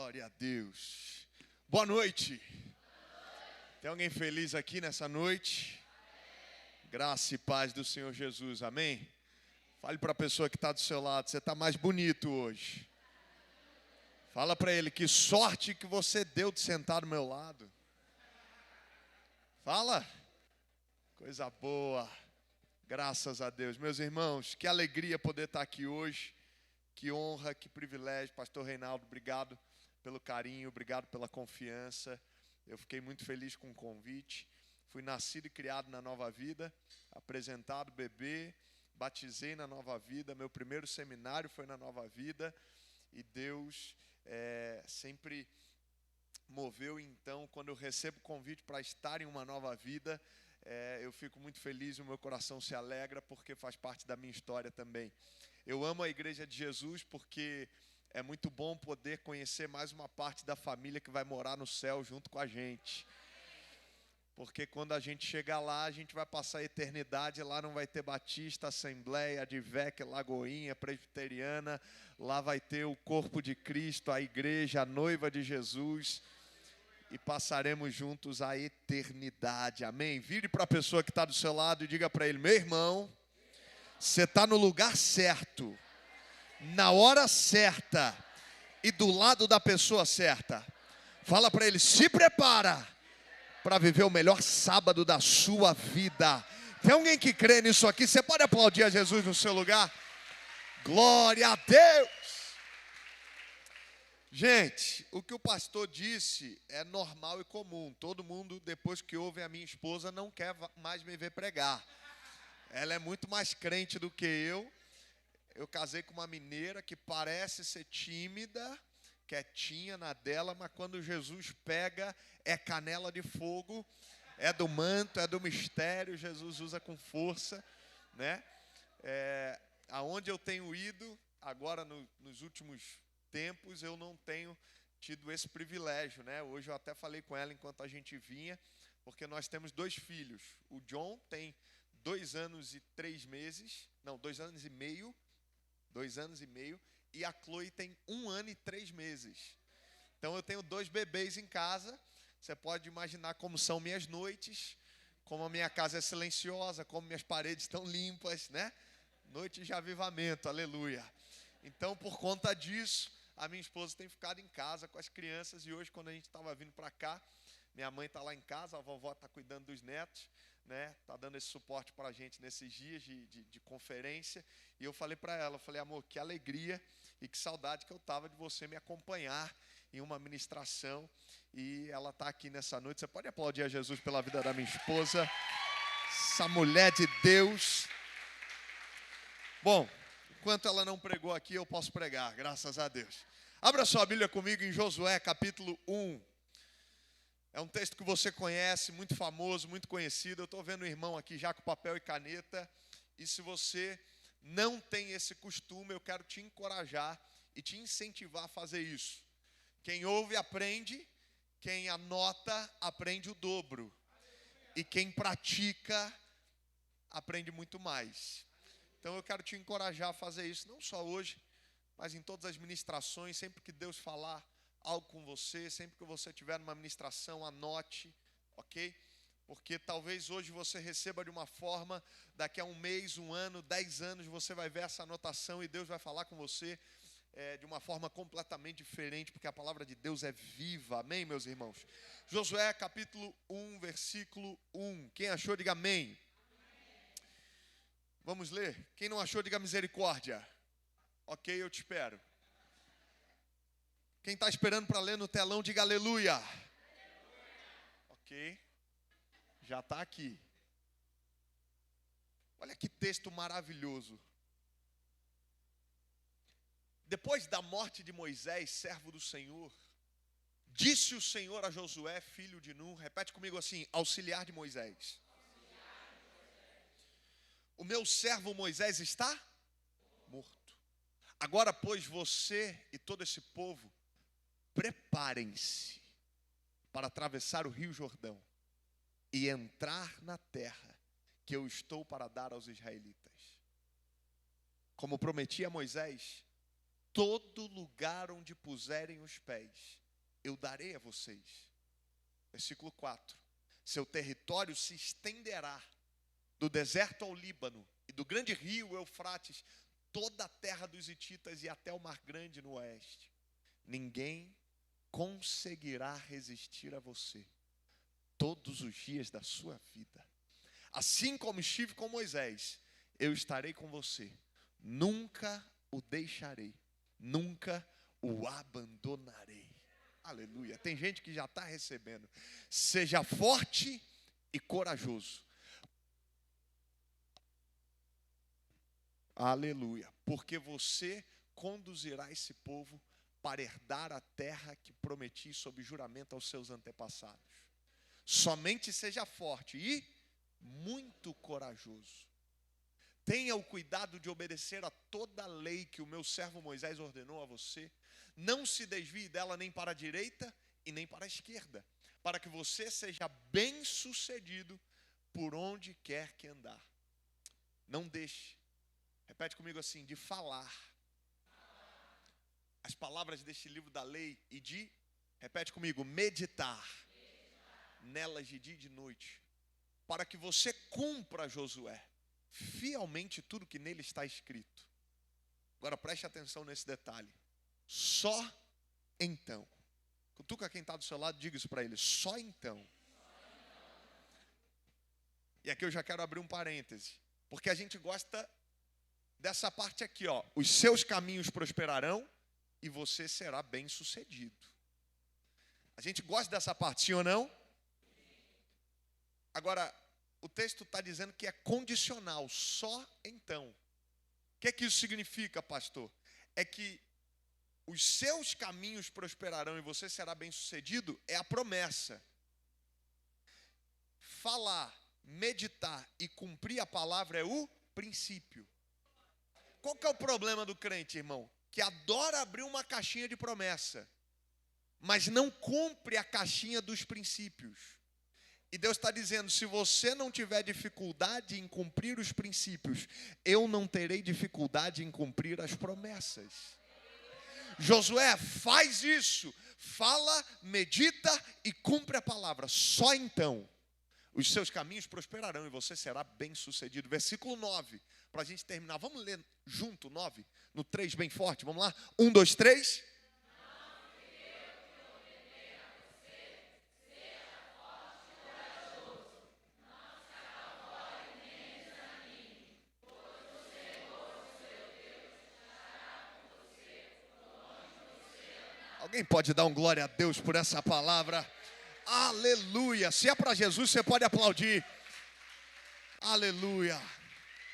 Glória a Deus. Boa noite. Tem alguém feliz aqui nessa noite? Graça e paz do Senhor Jesus, amém? Fale para a pessoa que está do seu lado, você está mais bonito hoje. Fala para ele, que sorte que você deu de sentar do meu lado. Fala. Coisa boa. Graças a Deus. Meus irmãos, que alegria poder estar aqui hoje. Que honra, que privilégio. Pastor Reinaldo, obrigado pelo carinho, obrigado pela confiança. Eu fiquei muito feliz com o convite. Fui nascido e criado na Nova Vida, apresentado bebê, batizei na Nova Vida. Meu primeiro seminário foi na Nova Vida. E Deus sempre moveu. Então, quando eu recebo o convite para estar em uma nova vida, eu fico muito feliz, o meu coração se alegra, porque faz parte da minha história também. Eu amo a Igreja de Jesus porque é muito bom poder conhecer mais uma parte da família que vai morar no céu junto com a gente. Porque quando a gente chegar lá, a gente vai passar a eternidade, lá não vai ter Batista, Assembleia, Advec, Lagoinha, Presbiteriana, lá vai ter o corpo de Cristo, a igreja, a noiva de Jesus, e passaremos juntos a eternidade, amém? Vire para a pessoa que está do seu lado e diga para ele, meu irmão, você está no lugar certo, na hora certa e do lado da pessoa certa. Fala para ele, se prepara para viver o melhor sábado da sua vida. Tem alguém que crê nisso aqui? Você pode aplaudir a Jesus no seu lugar? Glória a Deus! Gente, o que o pastor disse é normal e comum. Todo mundo, depois que ouve a minha esposa, não quer mais me ver pregar. Ela é muito mais crente do que eu. Eu casei com uma mineira que parece ser tímida, quietinha na dela, mas quando Jesus pega, é canela de fogo, é do manto, é do mistério, Jesus usa com força, né? Aonde eu tenho ido, agora nos últimos tempos, eu não tenho tido esse privilégio, né? Hoje eu até falei com ela enquanto a gente vinha, porque nós temos 2 filhos. O John tem 2 anos e 3 meses, não, 2 anos e meio, 2 anos e meio, e a Chloe tem 1 ano e 3 meses. Então eu tenho 2 bebês em casa. Você pode imaginar como são minhas noites, como a minha casa é silenciosa, como minhas paredes estão limpas, né? Noite de avivamento, aleluia. Então, por conta disso, a minha esposa tem ficado em casa com as crianças. E hoje, quando a gente estava vindo para cá, minha mãe está lá em casa, a vovó está cuidando dos netos, né? Está dando esse suporte para a gente nesses dias de conferência. E eu falei para ela, amor, que alegria e que saudade que eu estava de você me acompanhar em uma ministração. E ela está aqui nessa noite. Você pode aplaudir a Jesus pela vida da minha esposa, essa mulher de Deus. Bom, enquanto ela não pregou aqui, eu posso pregar, graças a Deus. Abra sua Bíblia comigo em Josué, capítulo 1. É um texto que você conhece, muito famoso, muito conhecido. Eu estou vendo o irmão aqui já com papel e caneta. E se você não tem esse costume, eu quero te encorajar e te incentivar a fazer isso. Quem ouve, aprende. Quem anota, aprende o dobro. E quem pratica, aprende muito mais. Então eu quero te encorajar a fazer isso, não só hoje, mas em todas as ministrações, sempre que Deus falar algo com você, sempre que você tiver numa ministração, anote, ok? Porque talvez hoje você receba de uma forma, daqui a 1 mês, 1 ano, 10 anos, você vai ver essa anotação e Deus vai falar com você de uma forma completamente diferente, porque a palavra de Deus é viva, amém, meus irmãos? Josué, capítulo 1, versículo 1. Quem achou, diga amém. Vamos ler? Quem não achou, diga misericórdia. Ok, eu te espero. Quem está esperando para ler no telão, diga aleluia. Ok, já está aqui. Olha que texto maravilhoso. Depois da morte de Moisés, servo do Senhor, disse o Senhor a Josué, filho de Nun, repete comigo assim, auxiliar de Moisés. O meu servo Moisés está morto. Agora, pois, você e todo esse povo, preparem-se para atravessar o rio Jordão e entrar na terra que eu estou para dar aos israelitas. Como prometi a Moisés, todo lugar onde puserem os pés, eu darei a vocês. Versículo 4. Seu território se estenderá do deserto ao Líbano e do grande rio Eufrates, toda a terra dos hititas e até o mar grande no oeste. Ninguém conseguirá resistir a você todos os dias da sua vida. Assim como estive com Moisés, eu estarei com você. Nunca o deixarei, nunca o abandonarei. Aleluia. Tem gente que já está recebendo. Seja forte e corajoso. Aleluia. Porque você conduzirá esse povo para herdar a terra que prometi sob juramento aos seus antepassados. Somente seja forte e muito corajoso. Tenha o cuidado de obedecer a toda a lei que o meu servo Moisés ordenou a você. Não se desvie dela nem para a direita e nem para a esquerda, para que você seja bem-sucedido por onde quer que andar. Não deixe, repete comigo assim, de falar as palavras deste livro da lei e de, repete comigo, meditar nelas de dia e de noite, para que você cumpra, Josué, fielmente tudo que nele está escrito. Agora preste atenção nesse detalhe. Só então. Cutuca quem está do seu lado, diga isso para ele. Só então. E aqui eu já quero abrir um parêntese, porque a gente gosta dessa parte aqui, ó. Os seus caminhos prosperarão e você será bem-sucedido. A gente gosta dessa parte, sim ou não? Agora, o texto está dizendo que é condicional, só então. O que é que isso significa, pastor? É que os seus caminhos prosperarão e você será bem-sucedido, é a promessa. Falar, meditar e cumprir a palavra é o princípio. Qual que é o problema do crente, irmão? Que adora abrir uma caixinha de promessa, mas não cumpre a caixinha dos princípios. E Deus está dizendo, se você não tiver dificuldade em cumprir os princípios, eu não terei dificuldade em cumprir as promessas. Josué, faz isso, fala, medita e cumpre a palavra. Só então os seus caminhos prosperarão e você será bem-sucedido. Versículo 9, para a gente terminar. Vamos ler junto 9, no 3 bem forte, vamos lá? 1, 2, 3. Alguém pode dar um glória a Deus por essa palavra? Aleluia. Se é para Jesus, você pode aplaudir. Aleluia.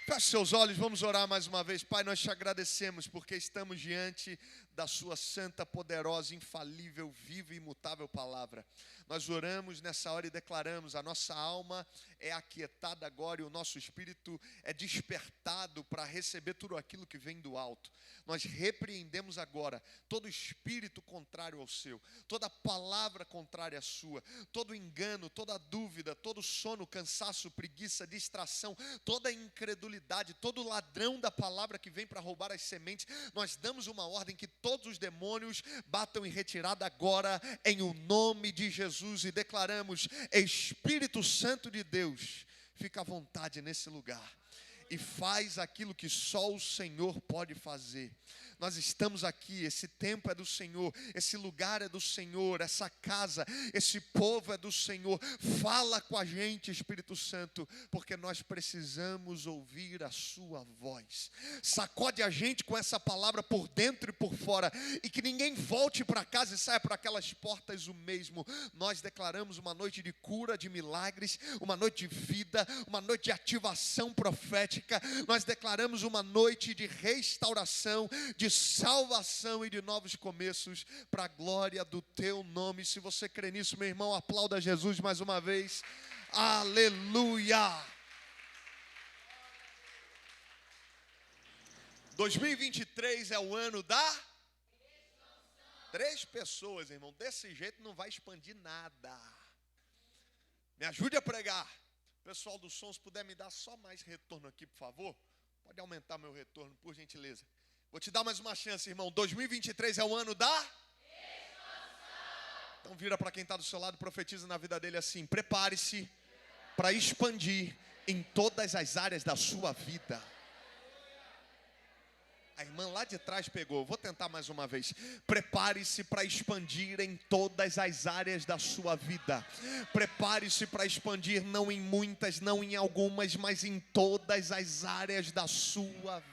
Feche seus olhos, vamos orar mais uma vez. Pai, nós te agradecemos porque estamos diante da sua santa, poderosa, infalível, viva e imutável palavra. Nós oramos nessa hora e declaramos, a nossa alma é aquietada agora e o nosso espírito é despertado para receber tudo aquilo que vem do alto. Nós repreendemos agora todo espírito contrário ao seu, toda palavra contrária à sua, todo engano, toda dúvida, todo sono, cansaço, preguiça, distração, toda incredulidade, todo ladrão da palavra que vem para roubar as sementes. Nós damos uma ordem que todos os demônios batam em retirada agora, em o nome de Jesus, e declaramos, Espírito Santo de Deus, fica à vontade nesse lugar e faz aquilo que só o Senhor pode fazer. Nós estamos aqui, esse tempo é do Senhor, esse lugar é do Senhor, essa casa, esse povo é do Senhor. Fala com a gente, Espírito Santo, porque nós precisamos ouvir a sua voz. Sacode a gente com essa palavra por dentro e por fora, e que ninguém volte para casa e saia por aquelas portas o mesmo. Nós declaramos uma noite de cura, de milagres, uma noite de vida, uma noite de ativação profética. Nós declaramos uma noite de restauração, de salvação e de novos começos, para a glória do teu nome. Se você crê nisso, meu irmão, aplauda Jesus mais uma vez. Aleluia! 2023 é o ano da expansão. 3 pessoas, irmão, desse jeito não vai expandir nada. Me ajude a pregar. Pessoal do som, se puder me dar só mais retorno aqui, por favor. Pode aumentar meu retorno, por gentileza. Vou te dar mais uma chance, irmão. 2023 é o ano da expansão. Então vira para quem está do seu lado e profetiza na vida dele assim: prepare-se para expandir em todas as áreas da sua vida. A irmã lá de trás pegou. Vou tentar mais uma vez. Prepare-se para expandir em todas as áreas da sua vida. Prepare-se para expandir não em muitas, não em algumas, mas em todas as áreas da sua vida.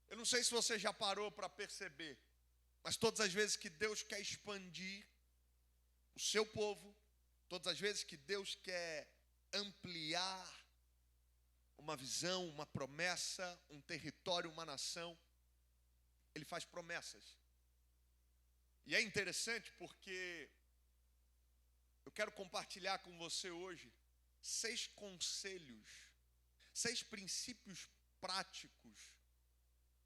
Eu não sei se você já parou para perceber, mas todas as vezes que Deus quer expandir o seu povo, todas as vezes que Deus quer ampliar uma visão, uma promessa, um território, uma nação, Ele faz promessas. E é interessante porque eu quero compartilhar com você hoje 6 conselhos, 6 princípios práticos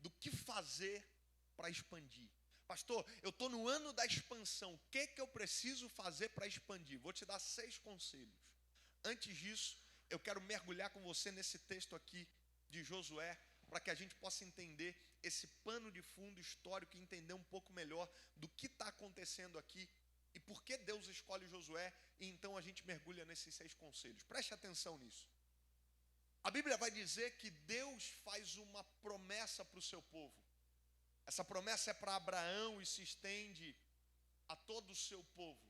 do que fazer para expandir. Pastor, eu estou no ano da expansão, o que eu preciso fazer para expandir? Vou te dar 6 conselhos. Antes disso, eu quero mergulhar com você nesse texto aqui de Josué, para que a gente possa entender esse pano de fundo histórico e entender um pouco melhor do que está acontecendo aqui e por que Deus escolhe Josué, e então a gente mergulha nesses 6 conselhos. Preste atenção nisso. A Bíblia vai dizer que Deus faz uma promessa para o seu povo. Essa promessa é para Abraão e se estende a todo o seu povo.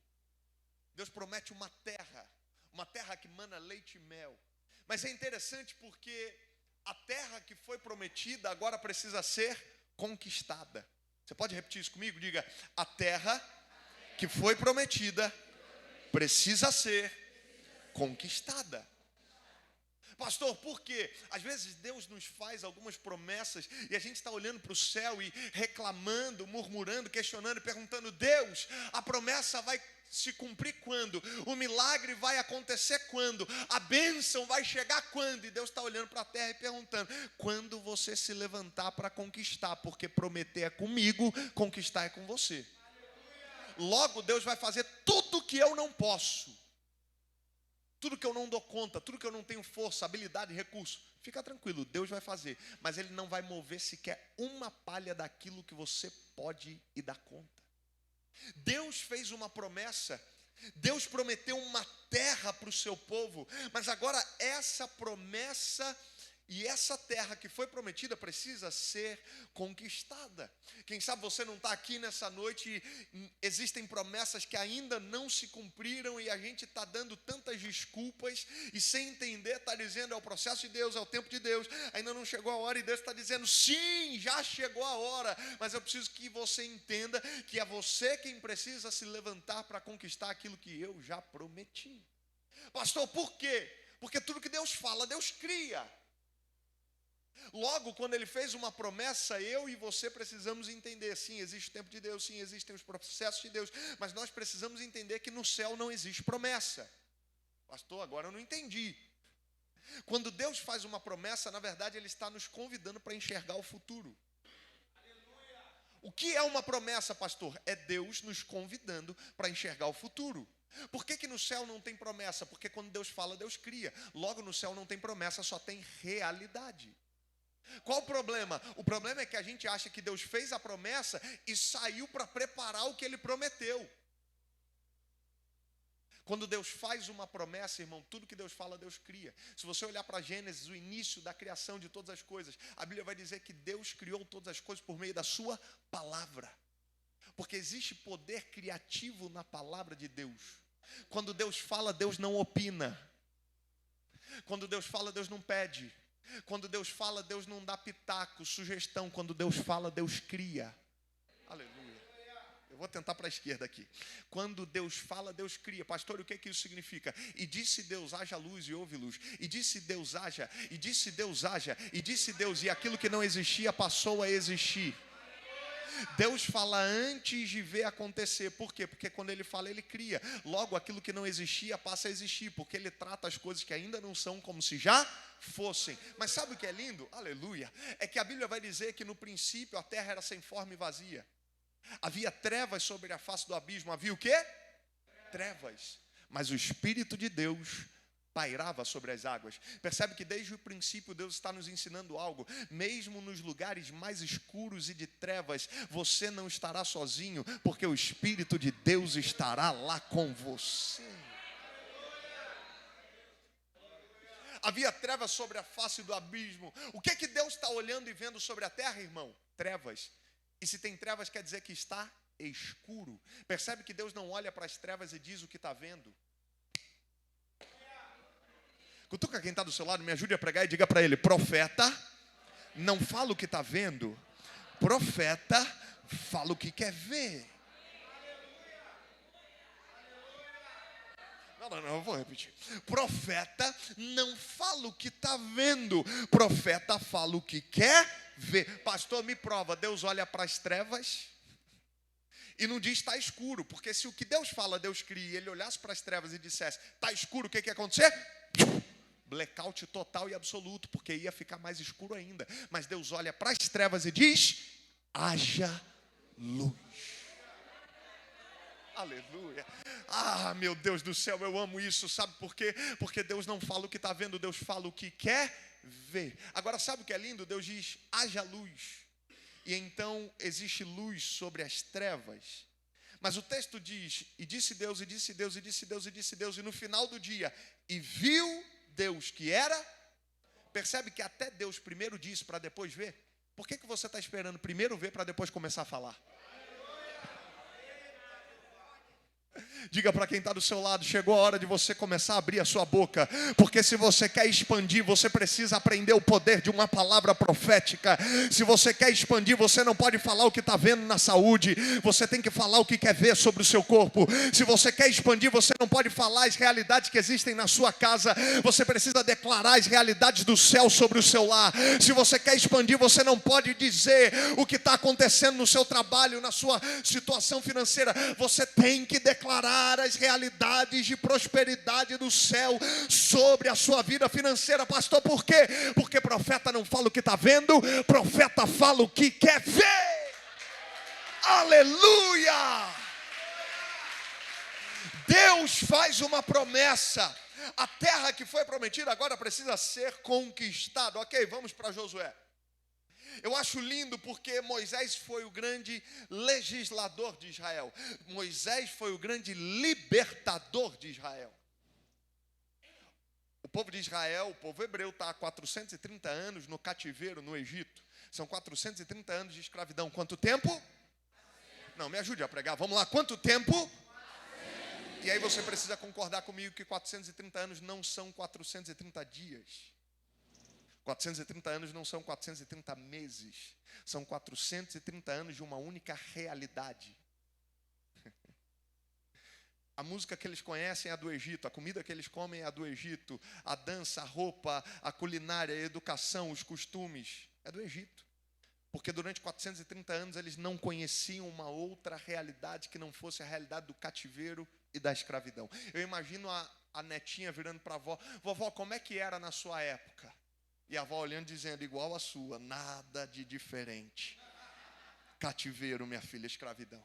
Deus promete uma terra que mana leite e mel. Mas é interessante porque a terra que foi prometida agora precisa ser conquistada. Você pode repetir isso comigo? Diga: a terra que foi prometida precisa ser conquistada. Pastor, por quê? Às vezes Deus nos faz algumas promessas e a gente está olhando para o céu e reclamando, murmurando, questionando, perguntando: Deus, a promessa vai se cumprir quando? O milagre vai acontecer quando? A bênção vai chegar quando? E Deus está olhando para a terra e perguntando: quando você se levantar para conquistar? Porque prometer é comigo, conquistar é com você. Logo, Deus vai fazer tudo que eu não posso. Tudo que eu não dou conta, tudo que eu não tenho força, habilidade, recurso, fica tranquilo, Deus vai fazer. Mas Ele não vai mover sequer uma palha daquilo que você pode e dar conta. Deus fez uma promessa, Deus prometeu uma terra para o seu povo, mas agora essa promessa e essa terra que foi prometida precisa ser conquistada. Quem sabe você não está aqui nessa noite e existem promessas que ainda não se cumpriram e a gente está dando tantas desculpas e sem entender está dizendo: é o processo de Deus, é o tempo de Deus, ainda não chegou a hora, e Deus está dizendo: sim, já chegou a hora, mas eu preciso que você entenda que é você quem precisa se levantar para conquistar aquilo que eu já prometi. Pastor, por quê? Porque tudo que Deus fala, Deus cria. Logo, quando Ele fez uma promessa, eu e você precisamos entender: sim, existe o tempo de Deus, sim, existem os processos de Deus, mas nós precisamos entender que no céu não existe promessa. Pastor, agora eu não entendi. Quando Deus faz uma promessa, na verdade Ele está nos convidando para enxergar o futuro. O que é uma promessa, pastor? É Deus nos convidando para enxergar o futuro. Por que no céu não tem promessa? Porque quando Deus fala, Deus cria. Logo, no céu não tem promessa, só tem realidade. Qual o problema? O problema é que a gente acha que Deus fez a promessa e saiu para preparar o que Ele prometeu. Quando Deus faz uma promessa, irmão, tudo que Deus fala, Deus cria. Se você olhar para Gênesis, o início da criação de todas as coisas, a Bíblia vai dizer que Deus criou todas as coisas por meio da sua palavra. Porque existe poder criativo na palavra de Deus. Quando Deus fala, Deus não opina. Quando Deus fala, Deus não pede. Quando Deus fala, Deus não dá pitaco, sugestão. Quando Deus fala, Deus cria. Aleluia. Eu vou tentar para a esquerda aqui. Quando Deus fala, Deus cria. Pastor, o que isso significa? E disse Deus: haja luz, e houve luz. E disse Deus: haja. E disse Deus: haja. E disse Deus, e aquilo que não existia passou a existir. Deus fala antes de ver acontecer. Por quê? Porque quando Ele fala, Ele cria. Logo, aquilo que não existia passa a existir, porque Ele trata as coisas que ainda não são como se já fossem. Mas sabe o que é lindo? Aleluia. É que a Bíblia vai dizer que no princípio a terra era sem forma e vazia. Havia trevas sobre a face do abismo. Havia o quê? Trevas. Mas o Espírito de Deus pairava sobre as águas. Percebe que desde o princípio Deus está nos ensinando algo. Mesmo nos lugares mais escuros e de trevas, você não estará sozinho, porque o Espírito de Deus estará lá com você. Havia trevas sobre a face do abismo. O que Deus está olhando e vendo sobre a terra, irmão? Trevas. E se tem trevas, quer dizer que está escuro. Percebe que Deus não olha para as trevas e diz o que está vendo? Cutuca quem está do seu lado, me ajude a pregar e diga para ele: profeta não fala o que está vendo, profeta fala o que quer ver. Não, eu vou repetir. Profeta não fala o que está vendo, profeta fala o que quer ver. Pastor, me prova, Deus olha para as trevas e não diz está escuro, porque se o que Deus fala, Deus cria, e ele olhasse para as trevas e dissesse está escuro, o que ia acontecer? Blackout total e absoluto, porque ia ficar mais escuro ainda. Mas Deus olha para as trevas e diz: haja luz. Aleluia. Ah, meu Deus do céu, eu amo isso. Sabe por quê? Porque Deus não fala o que está vendo, Deus fala o que quer ver. Agora, sabe o que é lindo? Deus diz: haja luz. E então existe luz sobre as trevas. Mas o texto diz: e disse Deus, e disse Deus, e disse Deus, e disse Deus. E no final do dia, e viu Deus que era. Percebe que até Deus primeiro disse para depois ver? Por que você está esperando primeiro ver para depois começar a falar? Diga para quem está do seu lado: chegou a hora de você começar a abrir a sua boca, porque se você quer expandir, você precisa aprender o poder de uma palavra profética. Se você quer expandir, você não pode falar o que está vendo na saúde, você tem que falar o que quer ver sobre o seu corpo. Se você quer expandir, você não pode falar as realidades que existem na sua casa, você precisa declarar as realidades do céu sobre o seu lar. Se você quer expandir, você não pode dizer o que está acontecendo no seu trabalho, na sua situação financeira, você tem que declarar as realidades de prosperidade do céu sobre a sua vida financeira. Pastor, por quê? Porque profeta não fala o que está vendo, profeta fala o que quer ver. Aleluia! Deus faz uma promessa. A terra que foi prometida agora precisa ser conquistada. Ok, vamos para Josué. Eu acho lindo porque Moisés foi o grande legislador de Israel. Moisés foi o grande libertador de Israel. O povo de Israel, o povo hebreu, está há 430 anos no cativeiro no Egito. São 430 anos de escravidão. Quanto tempo? Não, me ajude a pregar. Vamos lá, quanto tempo? E aí você precisa concordar comigo que 430 anos não são 430 dias. 430 anos não são 430 meses, são 430 anos de uma única realidade. A música que eles conhecem é a do Egito, a comida que eles comem é a do Egito, a dança, a roupa, a culinária, a educação, os costumes, é do Egito. Porque durante 430 anos eles não conheciam uma outra realidade que não fosse a realidade do cativeiro e da escravidão. Eu imagino a netinha virando para a avó: vovó, como é que era na sua época? E a avó olhando dizendo: igual a sua, nada de diferente. Cativeiro, minha filha, escravidão.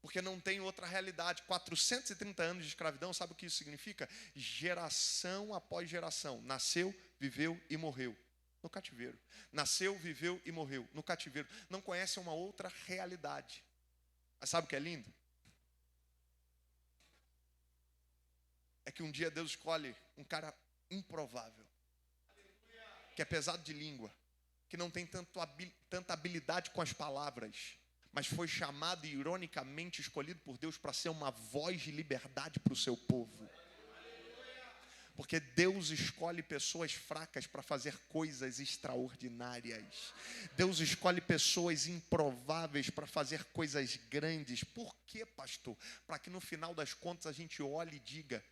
Porque não tem outra realidade. 430 anos de escravidão, sabe o que isso significa? Geração após geração. Nasceu, viveu e morreu no cativeiro. Nasceu, viveu e morreu no cativeiro. Não conhece uma outra realidade. Mas sabe o que é lindo? É que um dia Deus escolhe um cara improvável, que é pesado de língua, que não tem tanta habilidade com as palavras, mas foi chamado e ironicamente escolhido por Deus para ser uma voz de liberdade para o seu povo. Porque Deus escolhe pessoas fracas para fazer coisas extraordinárias. Deus escolhe pessoas improváveis para fazer coisas grandes. Por quê, pastor? Para que no final das contas a gente olhe e diga: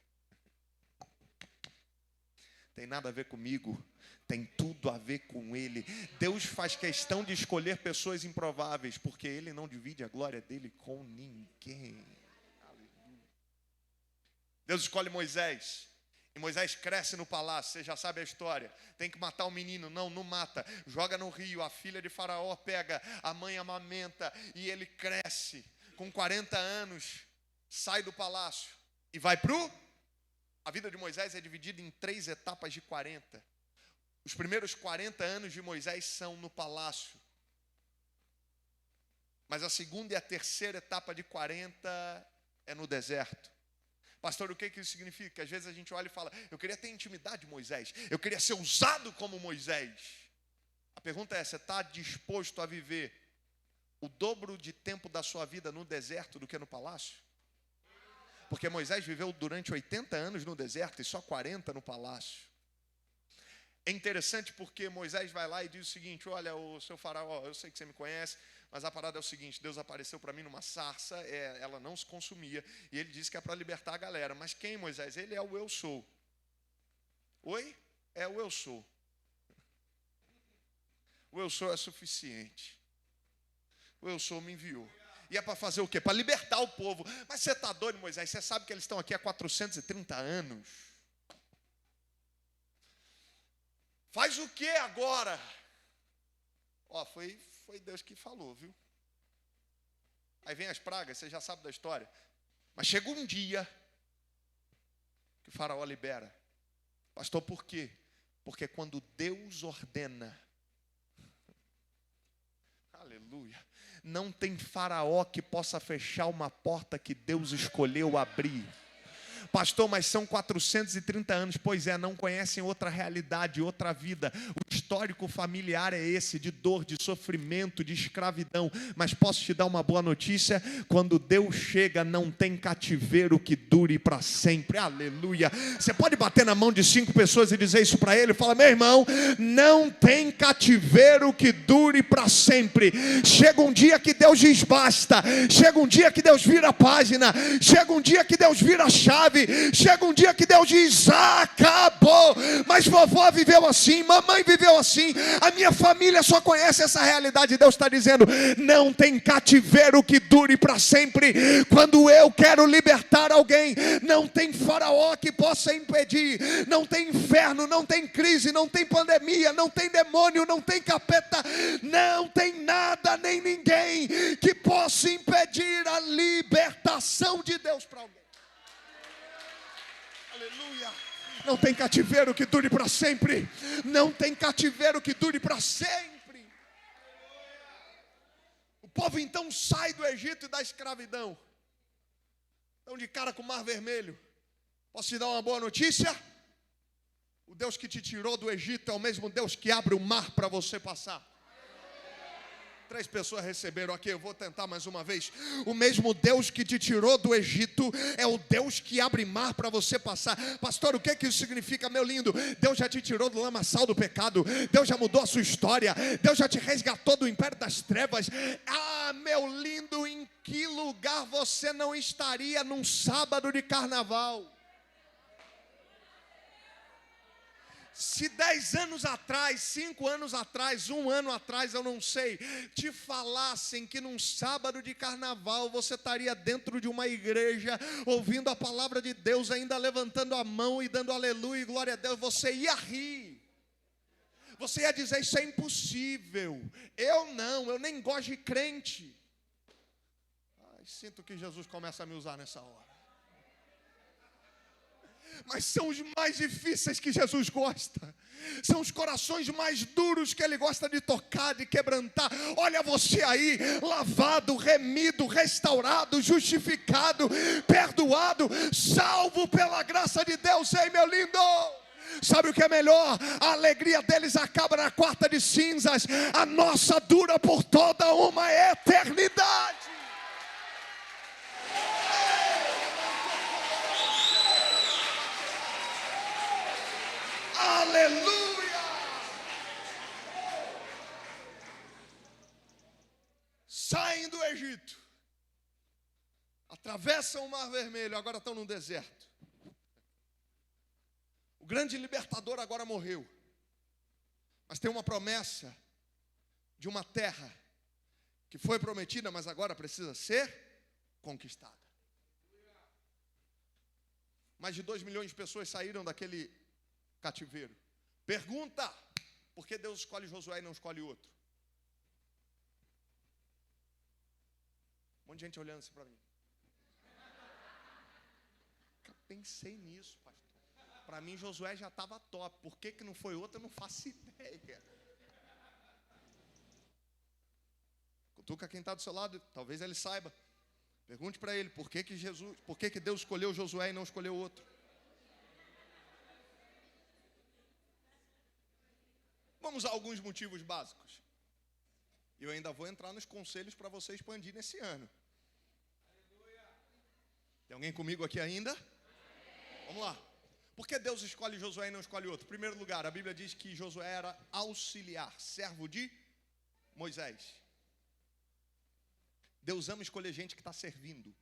tem nada a ver comigo, tem tudo a ver com Ele. Deus faz questão de escolher pessoas improváveis, porque Ele não divide a glória dele com ninguém. Deus escolhe Moisés, e Moisés cresce no palácio. Você já sabe a história. Tem que matar o menino, não mata. Joga no rio, a filha de Faraó pega, a mãe amamenta, e ele cresce. Com 40 anos, sai do palácio e vai pro A vida de Moisés é dividida em 3 etapas de 40. Os primeiros 40 anos de Moisés são no palácio. Mas a segunda e a terceira etapa de 40 é no deserto. Pastor, o que isso significa? Às vezes a gente olha e fala, eu queria ter intimidade de Moisés, eu queria ser usado como Moisés. A pergunta é, você está disposto a viver o dobro de tempo da sua vida no deserto do que no palácio? Porque Moisés viveu durante 80 anos no deserto e só 40 no palácio. É interessante porque Moisés vai lá e diz o seguinte, olha, o seu faraó, eu sei que você me conhece, mas a parada é o seguinte, Deus apareceu para mim numa sarça, ela não se consumia, e ele disse que é para libertar a galera. Mas quem, Moisés? Ele é o eu sou. Oi? É o eu sou. O eu sou é suficiente. O eu sou me enviou. E é para fazer o quê? Para libertar o povo. Mas você está doido, Moisés? Você sabe que eles estão aqui há 430 anos. Faz o que agora? Ó, foi Deus que falou, viu? Aí vem as pragas, você já sabe da história. Mas chega um dia que o faraó libera. Pastor, por quê? Porque quando Deus ordena, aleluia, não tem faraó que possa fechar uma porta que Deus escolheu abrir. Pastor, mas são 430 anos. Pois é, não conhecem outra realidade, outra vida. O histórico familiar é esse, de dor, de sofrimento, de escravidão. Mas posso te dar uma boa notícia? Quando Deus chega, não tem cativeiro que dure para sempre. Aleluia. Você pode bater na mão de 5 pessoas e dizer isso para ele? Fala, meu irmão, não tem cativeiro que dure para sempre. Chega um dia que Deus diz basta. Chega um dia que Deus vira a página. Chega um dia que Deus vira a chave. Chega um dia que Deus diz, acabou. Mas vovó viveu assim, mamãe viveu assim, a minha família só conhece essa realidade. Deus está dizendo, não tem cativeiro que dure para sempre. Quando eu quero libertar alguém, não tem faraó que possa impedir. Não tem inferno, não tem crise, não tem pandemia, não tem demônio, não tem capeta, não tem nada nem ninguém que possa impedir a libertação de Deus para alguém. Aleluia. Não tem cativeiro que dure para sempre. Não tem cativeiro que dure para sempre. O povo então sai do Egito e da escravidão. Estão de cara com o Mar Vermelho. Posso te dar uma boa notícia? O Deus que te tirou do Egito é o mesmo Deus que abre o mar para você passar. 3 pessoas receberam aqui, eu vou tentar mais uma vez. O mesmo Deus que te tirou do Egito é o Deus que abre mar para você passar. Pastor, o que isso significa, meu lindo? Deus já te tirou do lamaçal do pecado. Deus já mudou a sua história. Deus já te resgatou do império das trevas. Ah, meu lindo, em que lugar você não estaria num sábado de carnaval? Se 10 anos atrás, 5 anos atrás, 1 ano atrás, eu não sei, te falassem que num sábado de carnaval você estaria dentro de uma igreja, ouvindo a palavra de Deus, ainda levantando a mão e dando aleluia e glória a Deus, você ia rir. Você ia dizer, isso é impossível. Eu nem gosto de crente. Ai, sinto que Jesus começa a me usar nessa hora. Mas são os mais difíceis que Jesus gosta. São os corações mais duros que Ele gosta de tocar, de quebrantar. Olha você aí, lavado, remido, restaurado, justificado, perdoado, salvo pela graça de Deus. Ei, meu lindo! Sabe o que é melhor? A alegria deles acaba na quarta de cinzas. A nossa dura por toda uma eternidade. Aleluia! Saem do Egito, atravessam o Mar Vermelho, agora estão no deserto. O grande libertador agora morreu, mas tem uma promessa de uma terra que foi prometida, mas agora precisa ser conquistada. Mais de 2 milhões de pessoas saíram daquele cativeiro. Pergunta, por que Deus escolhe Josué e não escolhe outro? Um monte de gente olhando assim para mim. Eu pensei nisso, pastor. Para mim, Josué já estava top. Por que não foi outro, eu não faço ideia. Cutuca quem está do seu lado, talvez ele saiba. Pergunte para ele, por que Deus escolheu Josué e não escolheu outro? Vamos a alguns motivos básicos. Eu ainda vou entrar nos conselhos para você expandir nesse ano. Tem alguém comigo aqui ainda? Vamos lá. Por que Deus escolhe Josué e não escolhe outro? Em primeiro lugar, a Bíblia diz que Josué era auxiliar, servo de Moisés. Deus ama escolher gente que está servindo.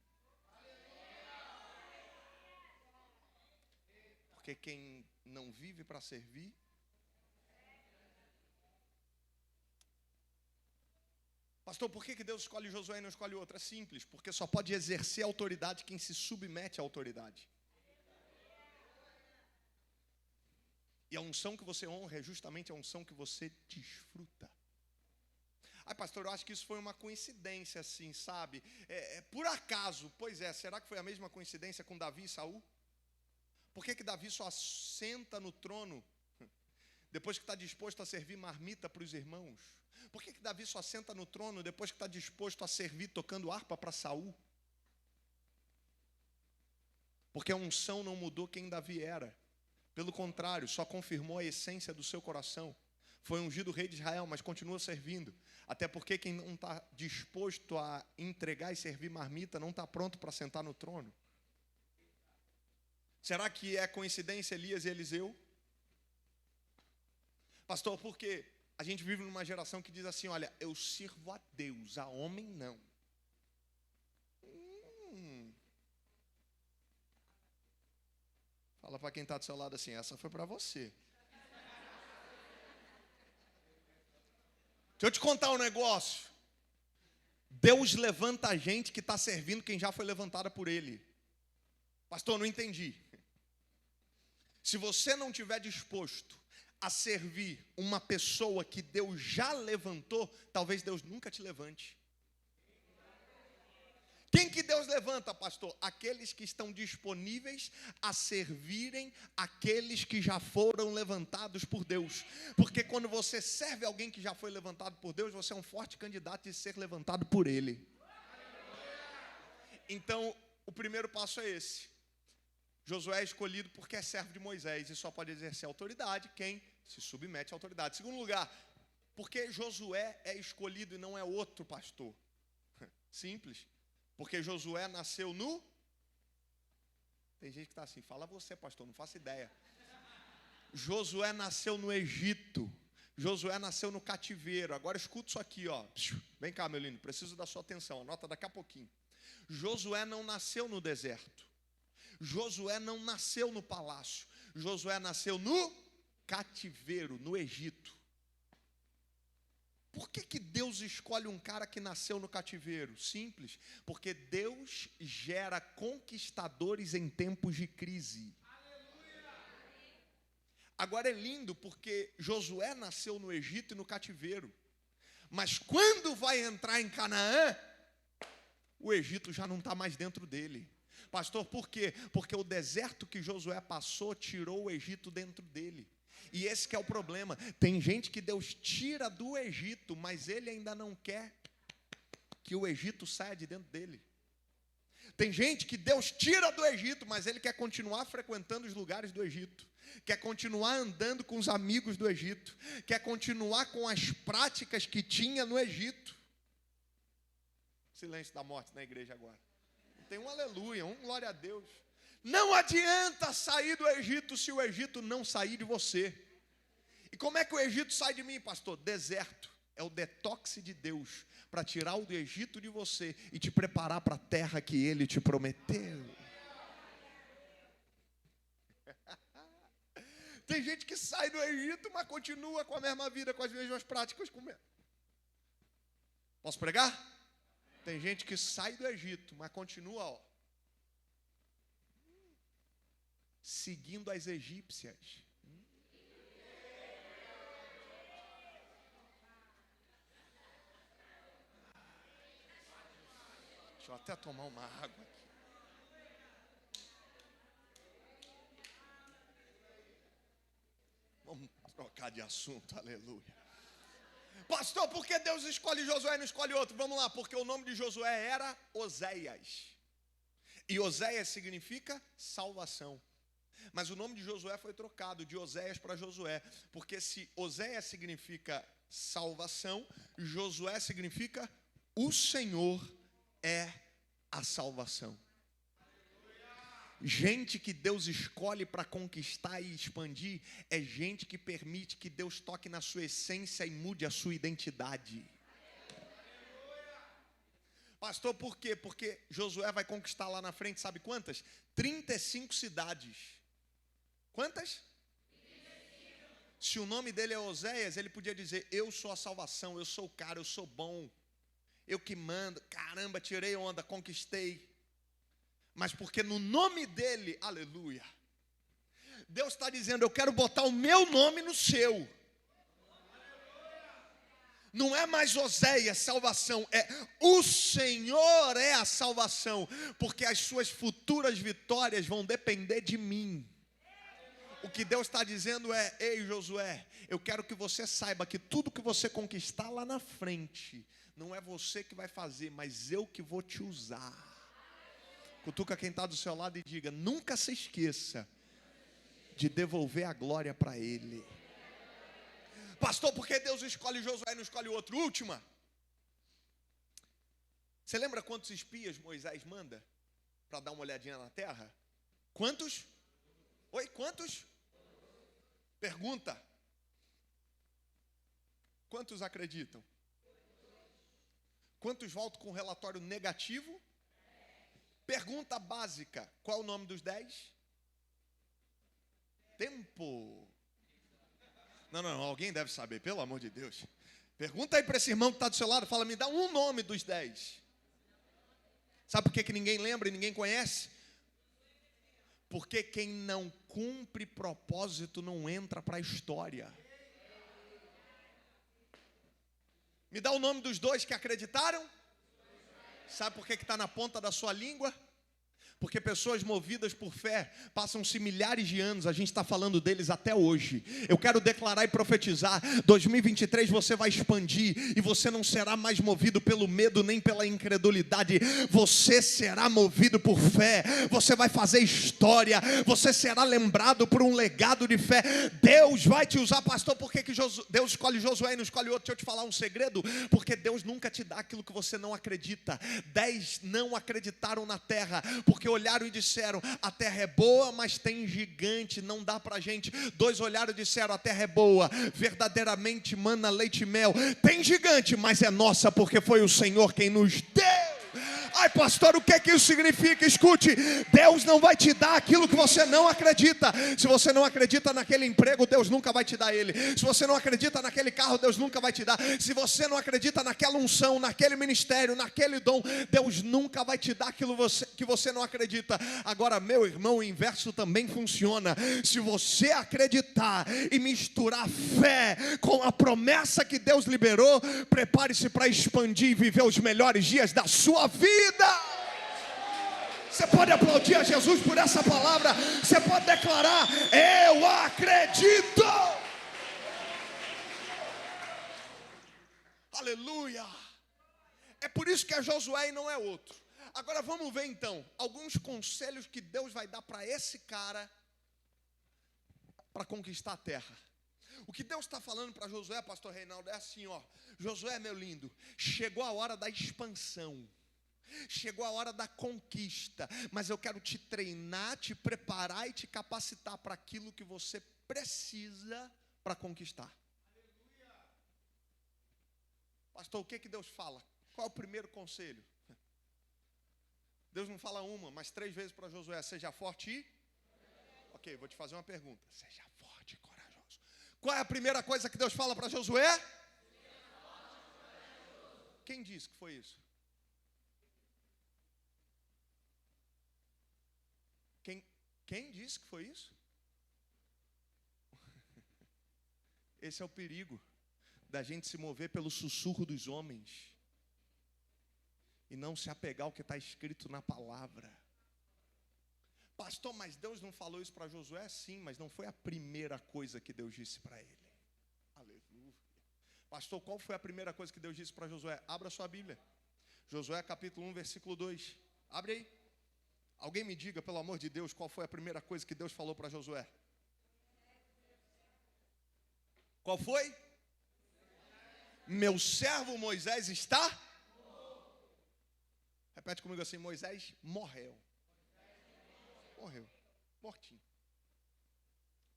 Porque quem não vive para servir, pastor, por que Deus escolhe Josué e não escolhe outro? É simples, porque só pode exercer autoridade quem se submete à autoridade. E a unção que você honra é justamente a unção que você desfruta. Ai, pastor, eu acho que isso foi uma coincidência, assim, sabe? Por acaso, pois é, será que foi a mesma coincidência com Davi e Saul? Por que Davi só senta no trono depois que está disposto a servir marmita para os irmãos? Por que Davi só senta no trono depois que está disposto a servir tocando harpa para Saul? Porque a unção não mudou quem Davi era. Pelo contrário, só confirmou a essência do seu coração. Foi ungido rei de Israel, mas continua servindo. Até porque quem não está disposto a entregar e servir marmita não está pronto para sentar no trono. Será que é coincidência Elias e Eliseu? Pastor, por quê? A gente vive numa geração que diz assim, olha, eu sirvo a Deus, a homem não. Fala para quem está do seu lado assim, essa foi para você. Deixa eu te contar um negócio. Deus levanta a gente que está servindo quem já foi levantada por Ele. Pastor, não entendi. Se você não estiver disposto a servir uma pessoa que Deus já levantou, talvez Deus nunca te levante. Quem que Deus levanta, pastor? Aqueles que estão disponíveis a servirem aqueles que já foram levantados por Deus. Porque quando você serve alguém que já foi levantado por Deus, você é um forte candidato de ser levantado por Ele. Então, o primeiro passo é esse. Josué é escolhido porque é servo de Moisés e só pode exercer autoridade quem se submete à autoridade. Segundo lugar, porque Josué é escolhido e não é outro pastor? Simples. Porque Josué nasceu no... Tem gente que está assim, fala você, pastor, não faço ideia. Josué nasceu no Egito. Josué nasceu no cativeiro. Agora escuta isso aqui, ó. Vem cá, meu lindo, preciso da sua atenção. Anota daqui a pouquinho. Josué não nasceu no deserto. Josué não nasceu no palácio. Josué nasceu no cativeiro, no Egito. Por que Deus escolhe um cara que nasceu no cativeiro? Simples, porque Deus gera conquistadores em tempos de crise. Agora é lindo porque Josué nasceu no Egito e no cativeiro. Mas quando vai entrar em Canaã, o Egito já não está mais dentro dele. Pastor, por quê? Porque o deserto que Josué passou tirou o Egito dentro dele. E esse que é o problema. Tem gente que Deus tira do Egito, mas ele ainda não quer que o Egito saia de dentro dele. Tem gente que Deus tira do Egito, mas ele quer continuar frequentando os lugares do Egito. Quer continuar andando com os amigos do Egito. Quer continuar com as práticas que tinha no Egito. Silêncio da morte na igreja agora. Tem um aleluia, um glória a Deus. Não adianta sair do Egito se o Egito não sair de você. E como é que o Egito sai de mim, pastor? Deserto. É o detox de Deus para tirar o do Egito de você e te preparar para a terra que Ele te prometeu. Tem gente que sai do Egito, mas continua com a mesma vida, com as mesmas práticas. Posso pregar? Tem gente que sai do Egito, mas continua, ó, seguindo as egípcias. Deixa eu até tomar uma água aqui. de assunto, aleluia. Pastor, por que Deus escolhe Josué e não escolhe outro? Vamos lá, porque o nome de Josué era Oséias. E Oséias significa salvação. Mas o nome de Josué foi trocado de Oséias para Josué. Porque se Oséias significa salvação, Josué significa o Senhor é a salvação. Gente que Deus escolhe para conquistar e expandir é gente que permite que Deus toque na sua essência e mude a sua identidade. Pastor, por quê? Porque Josué vai conquistar lá na frente, sabe quantas? 35 cidades. Quantas? 35. Se o nome dele é Oséias, ele podia dizer: eu sou a salvação, eu sou o cara, eu sou bom, eu que mando, caramba, tirei onda, conquistei. Mas porque no nome dele, aleluia, Deus está dizendo: eu quero botar o meu nome no seu. Não é mais Oséias, salvação, é o Senhor é a salvação, porque as suas futuras vitórias vão depender de mim. O que Deus está dizendo é: ei Josué, eu quero que você saiba que tudo que você conquistar lá na frente, não é você que vai fazer, mas eu que vou te usar. Cutuca quem está do seu lado e diga: nunca se esqueça de devolver a glória para Ele. Pastor, por que Deus escolhe Josué e não escolhe outro? Última. Você lembra quantos espias Moisés manda para dar uma olhadinha na terra? Quantos? Oi, quantos? Pergunta. Quantos acreditam? Quantos voltam com relatório negativo? Pergunta básica: qual é o nome dos 10? Tempo. Não, alguém deve saber, pelo amor de Deus. Pergunta aí para esse irmão que está do seu lado, fala: me dá um nome dos 10. Sabe por que ninguém lembra e ninguém conhece? Porque quem não cumpre propósito não entra para a história. Me dá o nome dos 2 que acreditaram? Sabe por que está na ponta da sua língua? Porque pessoas movidas por fé, passam-se milhares de anos, a gente está falando deles até hoje. Eu quero declarar e profetizar: 2023 você vai expandir, e você não será mais movido pelo medo nem pela incredulidade. Você será movido por fé, você vai fazer história, você será lembrado por um legado de fé. Deus vai te usar. Pastor, por que Deus escolhe Josué e não escolhe outro? Deixa eu te falar um segredo: porque Deus nunca te dá aquilo que você não acredita. 10 não acreditaram na terra, porque olharam e disseram: a terra é boa, mas tem gigante, não dá pra gente. 2 olharam e disseram: a terra é boa, verdadeiramente mana leite e mel, tem gigante, mas é nossa, porque foi o Senhor quem nos deu. Ai pastor, o que é que isso significa? Escute, Deus não vai te dar aquilo que você não acredita. Se você não acredita naquele emprego, Deus nunca vai te dar ele. Se você não acredita naquele carro, Deus nunca vai te dar. Se você não acredita naquela unção, naquele ministério, naquele dom, Deus nunca vai te dar aquilo que você não acredita. Agora, meu irmão, o inverso também funciona. Se você acreditar e misturar fé com a promessa que Deus liberou, prepare-se para expandir e viver os melhores dias da sua vida. Você pode aplaudir a Jesus por essa palavra. Você pode declarar: eu acredito. Aleluia. É por isso que é Josué e não é outro. Agora vamos ver então alguns conselhos que Deus vai dar para esse cara para conquistar a terra. O que Deus está falando para Josué, pastor Reinaldo, é assim, ó: Josué, meu lindo, chegou a hora da expansão. Chegou a hora da conquista, mas eu quero te treinar, te preparar e te capacitar para aquilo que você precisa para conquistar. Pastor, o que Deus fala? Qual é o primeiro conselho? Deus não fala uma, mas 3 vezes para Josué: seja forte e... Ok, vou te fazer uma pergunta: seja forte e corajoso. Qual é a primeira coisa que Deus fala para Josué? Quem disse que foi isso? Quem disse que foi isso? Esse é o perigo da gente se mover pelo sussurro dos homens e não se apegar ao que está escrito na palavra. Pastor, mas Deus não falou isso para Josué? Sim, mas não foi a primeira coisa que Deus disse para ele. Pastor, qual foi a primeira coisa que Deus disse para Josué? Abra sua Bíblia. Josué capítulo 1, versículo 2. Abre aí. Alguém me diga, pelo amor de Deus, qual foi a primeira coisa que Deus falou para Josué? Qual foi? Meu servo Moisés está? Repete comigo assim, Moisés morreu. Morreu, mortinho.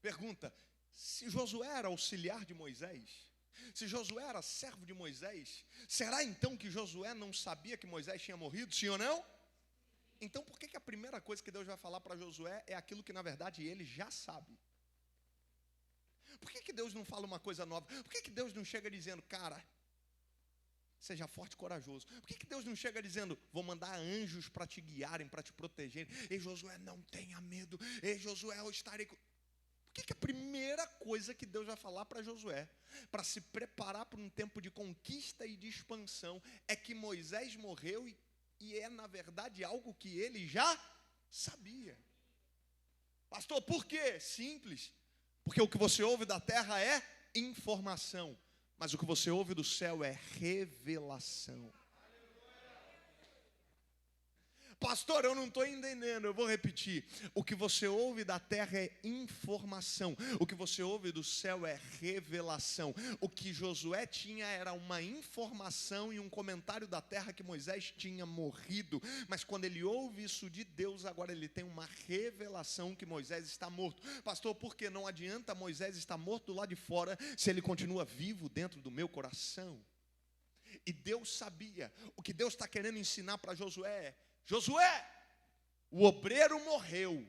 Pergunta, se Josué era auxiliar de Moisés, se Josué era servo de Moisés, será então que Josué não sabia que Moisés tinha morrido, sim ou não? Então por que a primeira coisa que Deus vai falar para Josué é aquilo que na verdade ele já sabe? Por que Deus não fala uma coisa nova? Por que Deus não chega dizendo, cara, seja forte e corajoso? Por que Deus não chega dizendo, vou mandar anjos para te guiarem, para te protegerem? Ei Josué, não tenha medo. Ei Josué, eu estarei com... Por que a primeira coisa que Deus vai falar para Josué, para se preparar para um tempo de conquista e de expansão, é que Moisés morreu e é na verdade algo que ele já sabia? Pastor, por quê? Simples. Porque o que você ouve da terra é informação, mas o que você ouve do céu é revelação. Pastor, eu não estou entendendo, eu vou repetir. O que você ouve da terra é informação. O que você ouve do céu é revelação. O que Josué tinha era uma informação e um comentário da terra que Moisés tinha morrido. Mas quando ele ouve isso de Deus, agora ele tem uma revelação que Moisés está morto. Pastor, por que não adianta Moisés estar morto do lado de fora se ele continua vivo dentro do meu coração? E Deus sabia. O que Deus está querendo ensinar para Josué é: Josué, o obreiro morreu,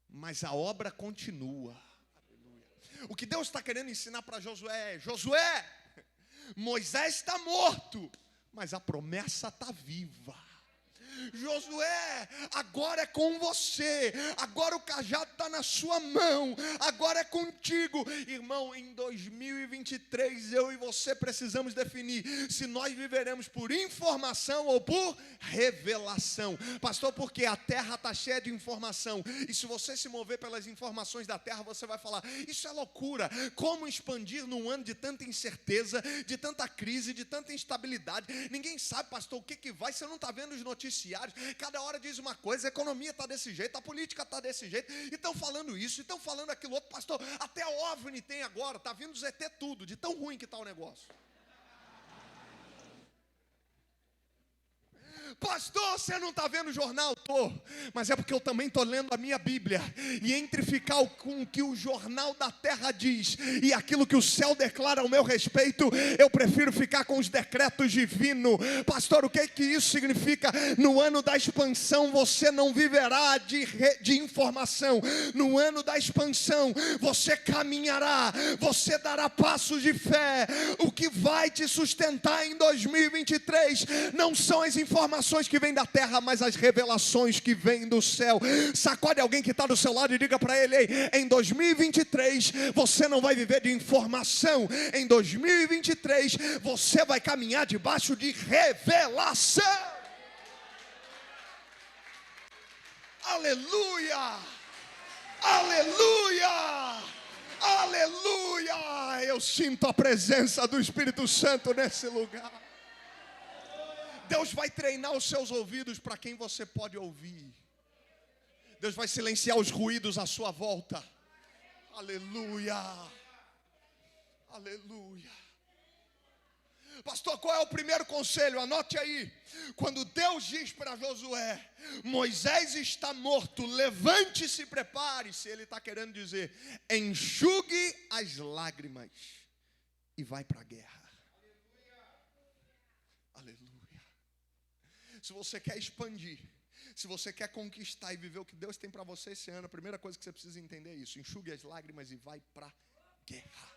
mas a obra continua. Aleluia. O que Deus está querendo ensinar para Josué é: Josué, Moisés está morto, mas a promessa está viva. Josué, agora é com você, agora o cajado está na sua mão, agora é contigo. Irmão, em 2023 eu e você precisamos definir se nós viveremos por informação ou por revelação. Pastor, porque a terra está cheia de informação, e se você se mover pelas informações da terra, você vai falar, isso é loucura. Como expandir num ano de tanta incerteza, de tanta crise, de tanta instabilidade? Ninguém sabe, pastor, o que vai, você não está vendo os noticiários? Cada hora diz uma coisa, a economia está desse jeito, a política está desse jeito, e estão falando isso, e estão falando aquilo outro. Pastor, até a OVNI tem agora, está vindo ZT tudo, de tão ruim que está o negócio. Pastor, você não está vendo o jornal? Estou, mas é porque eu também estou lendo a minha Bíblia, e entre ficar com o que o jornal da terra diz e aquilo que o céu declara ao meu respeito, eu prefiro ficar com os decretos divinos. Pastor, o que isso significa? No ano da expansão você não viverá de informação. No ano da expansão você caminhará, você dará passos de fé. O que vai te sustentar em 2023 não são as informações que vêm da terra, mas as revelações que vêm do céu. Sacode alguém que está do seu lado e diga para ele: ei, em 2023 você não vai viver de informação. Em 2023 você vai caminhar debaixo de revelação. Aleluia! Aleluia! Aleluia! Eu sinto a presença do Espírito Santo nesse lugar. Deus vai treinar os seus ouvidos para quem você pode ouvir. Deus vai silenciar os ruídos à sua volta. Aleluia. Aleluia. Pastor, qual é o primeiro conselho? Anote aí. Quando Deus diz para Josué: Moisés está morto, levante-se e prepare-se, Ele está querendo dizer: enxugue as lágrimas e vai para a guerra. Aleluia. Se você quer expandir, se você quer conquistar e viver o que Deus tem para você esse ano, a primeira coisa que você precisa entender é isso: enxugue as lágrimas e vai para a guerra.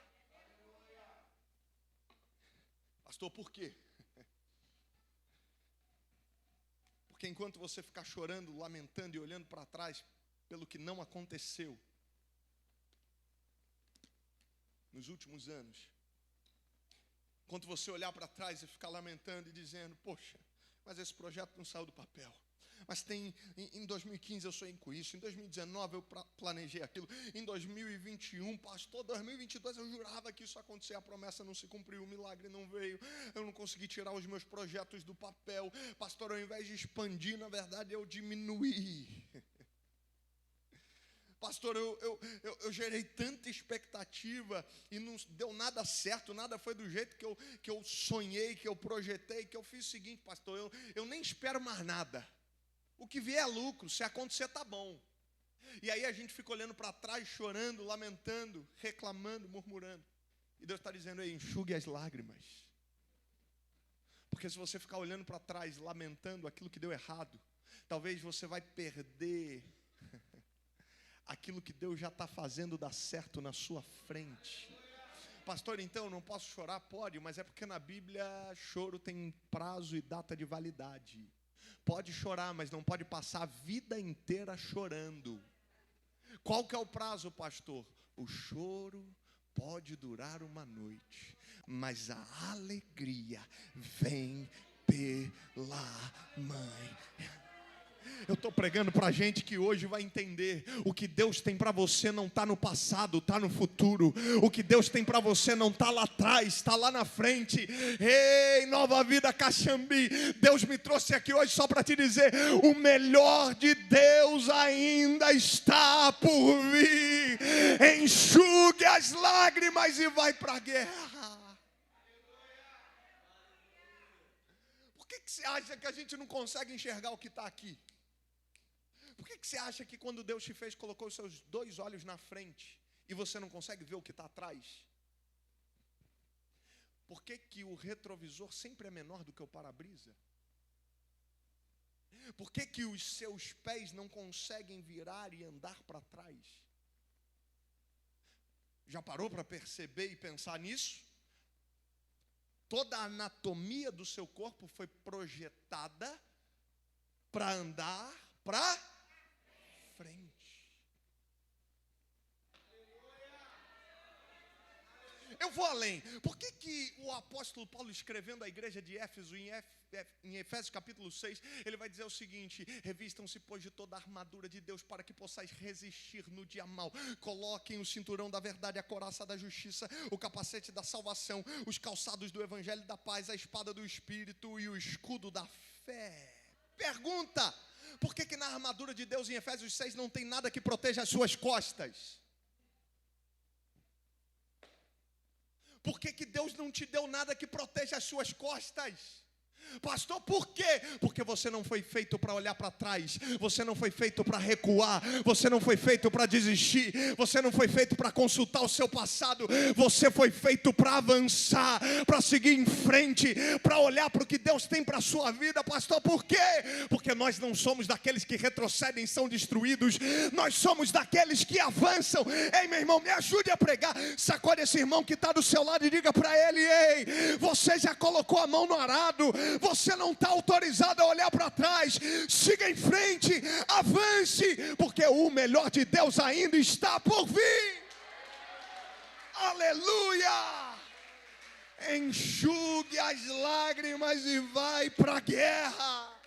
Pastor, por quê? Porque enquanto você ficar chorando, lamentando e olhando para trás pelo que não aconteceu nos últimos anos, enquanto você olhar para trás e ficar lamentando e dizendo: poxa, mas esse projeto não saiu do papel, Mas em 2015 eu sonhei com isso, em 2019 eu planejei aquilo, em 2021, pastor, 2022 eu jurava que isso ia acontecer, a promessa não se cumpriu, o milagre não veio, eu não consegui tirar os meus projetos do papel, pastor, ao invés de expandir, na verdade eu diminuí. Pastor, eu gerei tanta expectativa e não deu nada certo, nada foi do jeito que eu sonhei, que eu projetei, que eu fiz o seguinte, pastor, eu nem espero mais nada. O que vier é lucro, se acontecer está bom. E aí a gente fica olhando para trás, chorando, lamentando, reclamando, murmurando. E Deus está dizendo, ei, enxugue as lágrimas. Porque se você ficar olhando para trás, lamentando aquilo que deu errado, talvez você vai perder aquilo que Deus já está fazendo dar certo na sua frente. Pastor, então eu não posso chorar? Pode, mas é porque na Bíblia choro tem prazo e data de validade. Pode chorar, mas não pode passar a vida inteira chorando. Qual que é o prazo, pastor? O choro pode durar uma noite, mas a alegria vem pela manhã. Eu estou pregando para gente que hoje vai entender: o que Deus tem para você não está no passado, está no futuro. O que Deus tem para você não está lá atrás, está lá na frente. Ei, Nova Vida Caxambi, Deus me trouxe aqui hoje só para te dizer: o melhor de Deus ainda está por vir. Enxugue as lágrimas e vai para a guerra. Por que você acha que a gente não consegue enxergar o que está aqui? Por que você acha que quando Deus te fez, colocou os seus 2 olhos na frente e você não consegue ver o que está atrás? Por que o retrovisor sempre é menor do que o para-brisa? Por que os seus pés não conseguem virar e andar para trás? Já parou para perceber e pensar nisso? Toda a anatomia do seu corpo foi projetada para andar para frente. Eu vou além. Por que o apóstolo Paulo, escrevendo à igreja de Éfeso, em Efésios capítulo 6, ele vai dizer o seguinte: revistam-se, pois, de toda a armadura de Deus, para que possais resistir no dia mau. Coloquem o cinturão da verdade, a couraça da justiça, o capacete da salvação, os calçados do evangelho da paz, a espada do Espírito e o escudo da fé. Pergunta: por que na armadura de Deus em Efésios 6 não tem nada que proteja as suas costas? Por que Deus não te deu nada que proteja as suas costas? Pastor, por quê? Porque você não foi feito para olhar para trás, você não foi feito para recuar, você não foi feito para desistir, você não foi feito para consultar o seu passado, você foi feito para avançar, para seguir em frente, para olhar para o que Deus tem para a sua vida. Pastor, por quê? Porque nós não somos daqueles que retrocedem e são destruídos, nós somos daqueles que avançam. Ei, meu irmão, me ajude a pregar. Sacode esse irmão que está do seu lado e diga para ele: ei, você já colocou a mão no arado, você não está autorizado a olhar para trás. Siga em frente, avance, porque o melhor de Deus ainda está por vir. Aleluia! Enxugue as lágrimas e vai para a guerra.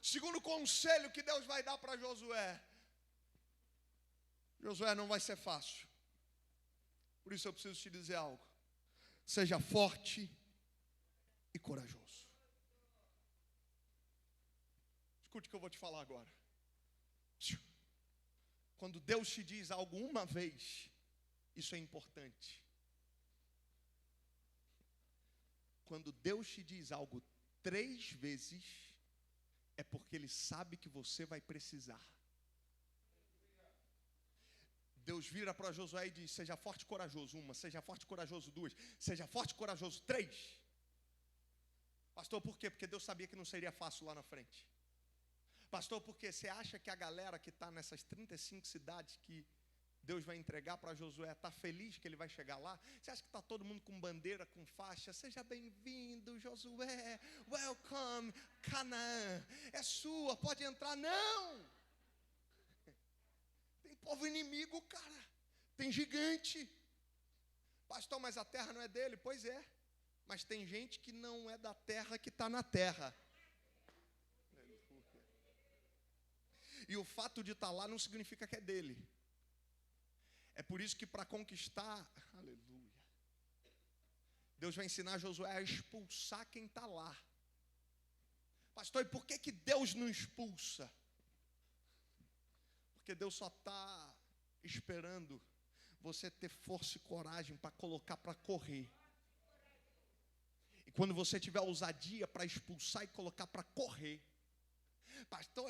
Segundo conselho que Deus vai dar para Josué: Josué, não vai ser fácil. Por isso eu preciso te dizer algo: seja forte e corajoso. Escute o que eu vou te falar agora. Quando Deus te diz algo uma vez, isso é importante. Quando Deus te diz algo 3 vezes, é porque Ele sabe que você vai precisar. Deus vira para Josué e diz: seja forte e corajoso 1, seja forte e corajoso 2, seja forte e corajoso 3. Pastor, por quê? Porque Deus sabia que não seria fácil lá na frente. Pastor, por quê? Você acha que a galera que está nessas 35 cidades que Deus vai entregar para Josué está feliz que ele vai chegar lá? Você acha que está todo mundo com bandeira, com faixa? Seja bem-vindo, Josué, welcome, Canaã, é sua, pode entrar. Não! Tem povo inimigo, cara, tem gigante. Pastor, mas a terra não é dele? Pois é. Mas tem gente que não é da terra que está na terra. E o fato de estar lá não significa que é dele. É por isso que para conquistar, aleluia, Deus vai ensinar Josué a expulsar quem está lá. Pastor, e por que Deus não expulsa? Porque Deus só está esperando você ter força e coragem para colocar para correr. E quando você tiver ousadia para expulsar e colocar para correr. Pastor,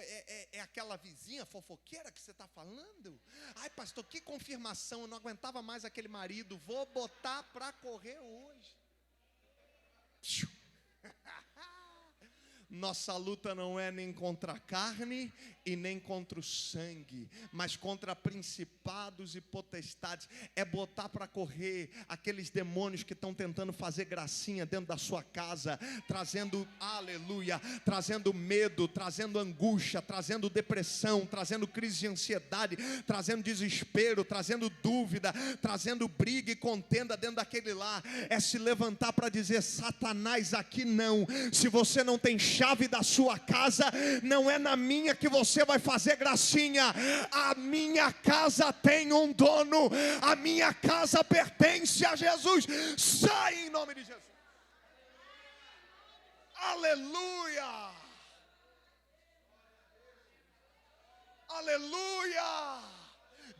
é aquela vizinha fofoqueira que você está falando? Ai, pastor, que confirmação, eu não aguentava mais aquele marido, vou botar para correr hoje. Nossa luta não é nem contra a carne e nem contra o sangue, mas contra principados e potestades. É botar para correr aqueles demônios que estão tentando fazer gracinha dentro da sua casa, trazendo, aleluia, trazendo medo, trazendo angústia, trazendo depressão, trazendo crise de ansiedade, trazendo desespero, trazendo dúvida, trazendo briga e contenda dentro daquele lar. É se levantar para dizer: Satanás, aqui não. Se você não tem chave da sua casa, não é na minha que você vai fazer gracinha. A minha casa tem um dono, a minha casa pertence a Jesus. Sai em nome de Jesus. Aleluia, aleluia.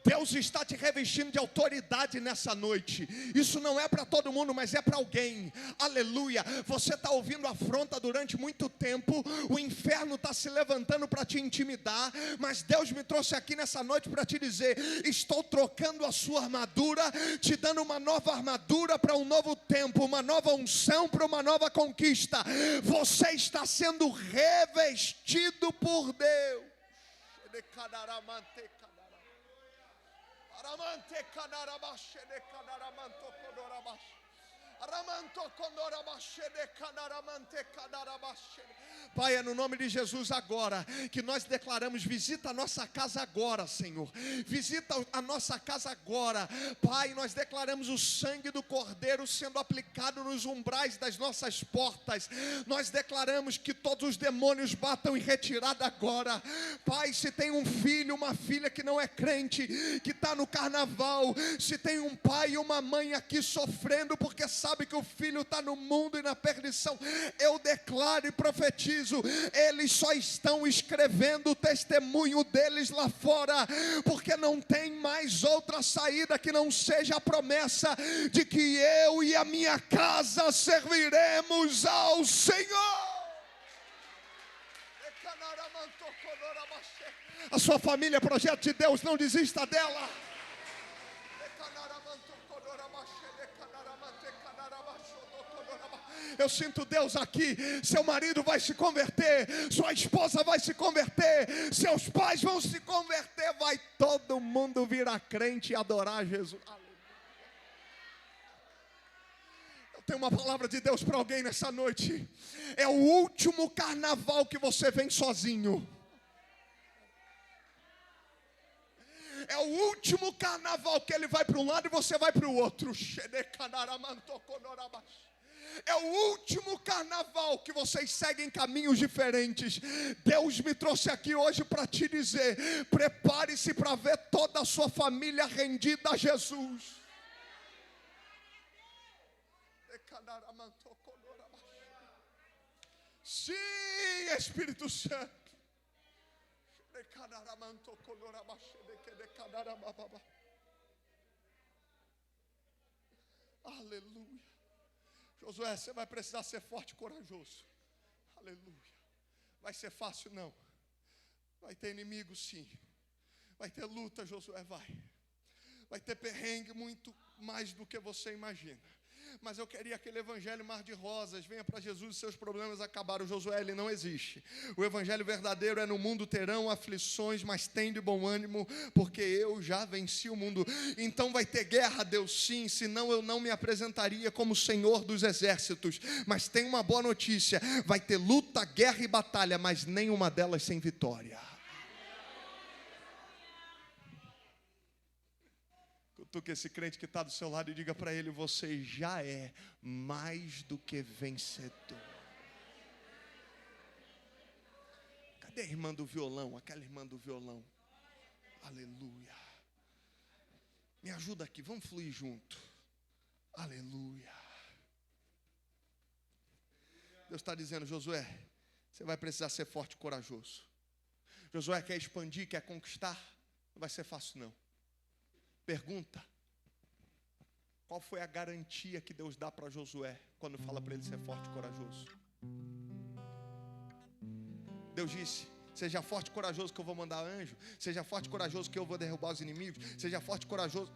Deus está te revestindo de autoridade nessa noite. Isso não é para todo mundo, mas é para alguém. Aleluia. Você está ouvindo afronta durante muito tempo. O inferno está se levantando para te intimidar. Mas Deus me trouxe aqui nessa noite para te dizer: estou trocando a sua armadura, te dando uma nova armadura para um novo tempo, uma nova unção para uma nova conquista. Você está sendo revestido por Deus. Pai, é no nome de Jesus agora que nós declaramos: visita a nossa casa agora, Senhor. Visita a nossa casa agora. Pai, nós declaramos o sangue do Cordeiro sendo aplicado nos umbrais das nossas portas. Nós declaramos que todos os demônios batam em retirada agora. Pai, se tem um filho, uma filha que não é crente, que está no carnaval, se tem um pai e uma mãe aqui sofrendo porque sabe que o filho está no mundo e na perdição, eu declaro e profetizo: eles só estão escrevendo o testemunho deles lá fora, porque não tem mais outra saída que não seja a promessa de que eu e a minha casa serviremos ao Senhor. A sua família é projeto de Deus, não desista dela. Eu sinto Deus aqui. Seu marido vai se converter, sua esposa vai se converter, seus pais vão se converter, vai todo mundo virar crente e adorar Jesus. Eu tenho uma palavra de Deus para alguém nessa noite. É o último carnaval que você vem sozinho. É o último carnaval que ele vai para um lado e você vai para o outro. É o último carnaval que vocês seguem caminhos diferentes. Deus me trouxe aqui hoje para te dizer: prepare-se para ver toda a sua família rendida a Jesus. Sim, Espírito Santo. Aleluia. Josué, você vai precisar ser forte e corajoso. Aleluia. Vai ser fácil? Não. Vai ter inimigo? Sim. Vai ter luta, Josué? Vai ter perrengue muito mais do que você imagina. Mas eu queria aquele evangelho mar de rosas: venha para Jesus e seus problemas acabaram. Josué, ele não existe. O evangelho verdadeiro é: no mundo terão aflições, mas tende bom ânimo, porque eu já venci o mundo. Então vai ter guerra, Deus, sim, senão eu não me apresentaria como Senhor dos exércitos. Mas tem uma boa notícia: vai ter luta, guerra e batalha, mas nenhuma delas sem vitória. Cutuque esse crente que está do seu lado e diga para ele: você já é mais do que vencedor. Cadê a irmã do violão? Aquela irmã do violão. Aleluia. Me ajuda aqui, vamos fluir junto. Aleluia. Deus está dizendo, Josué, você vai precisar ser forte e corajoso. Josué quer expandir, quer conquistar? Não vai ser fácil não. Pergunta. Qual foi a garantia que Deus dá para Josué quando fala para ele ser forte e corajoso? Deus disse, seja forte e corajoso que eu vou mandar anjo. Seja forte e corajoso que eu vou derrubar os inimigos. Seja forte e corajoso.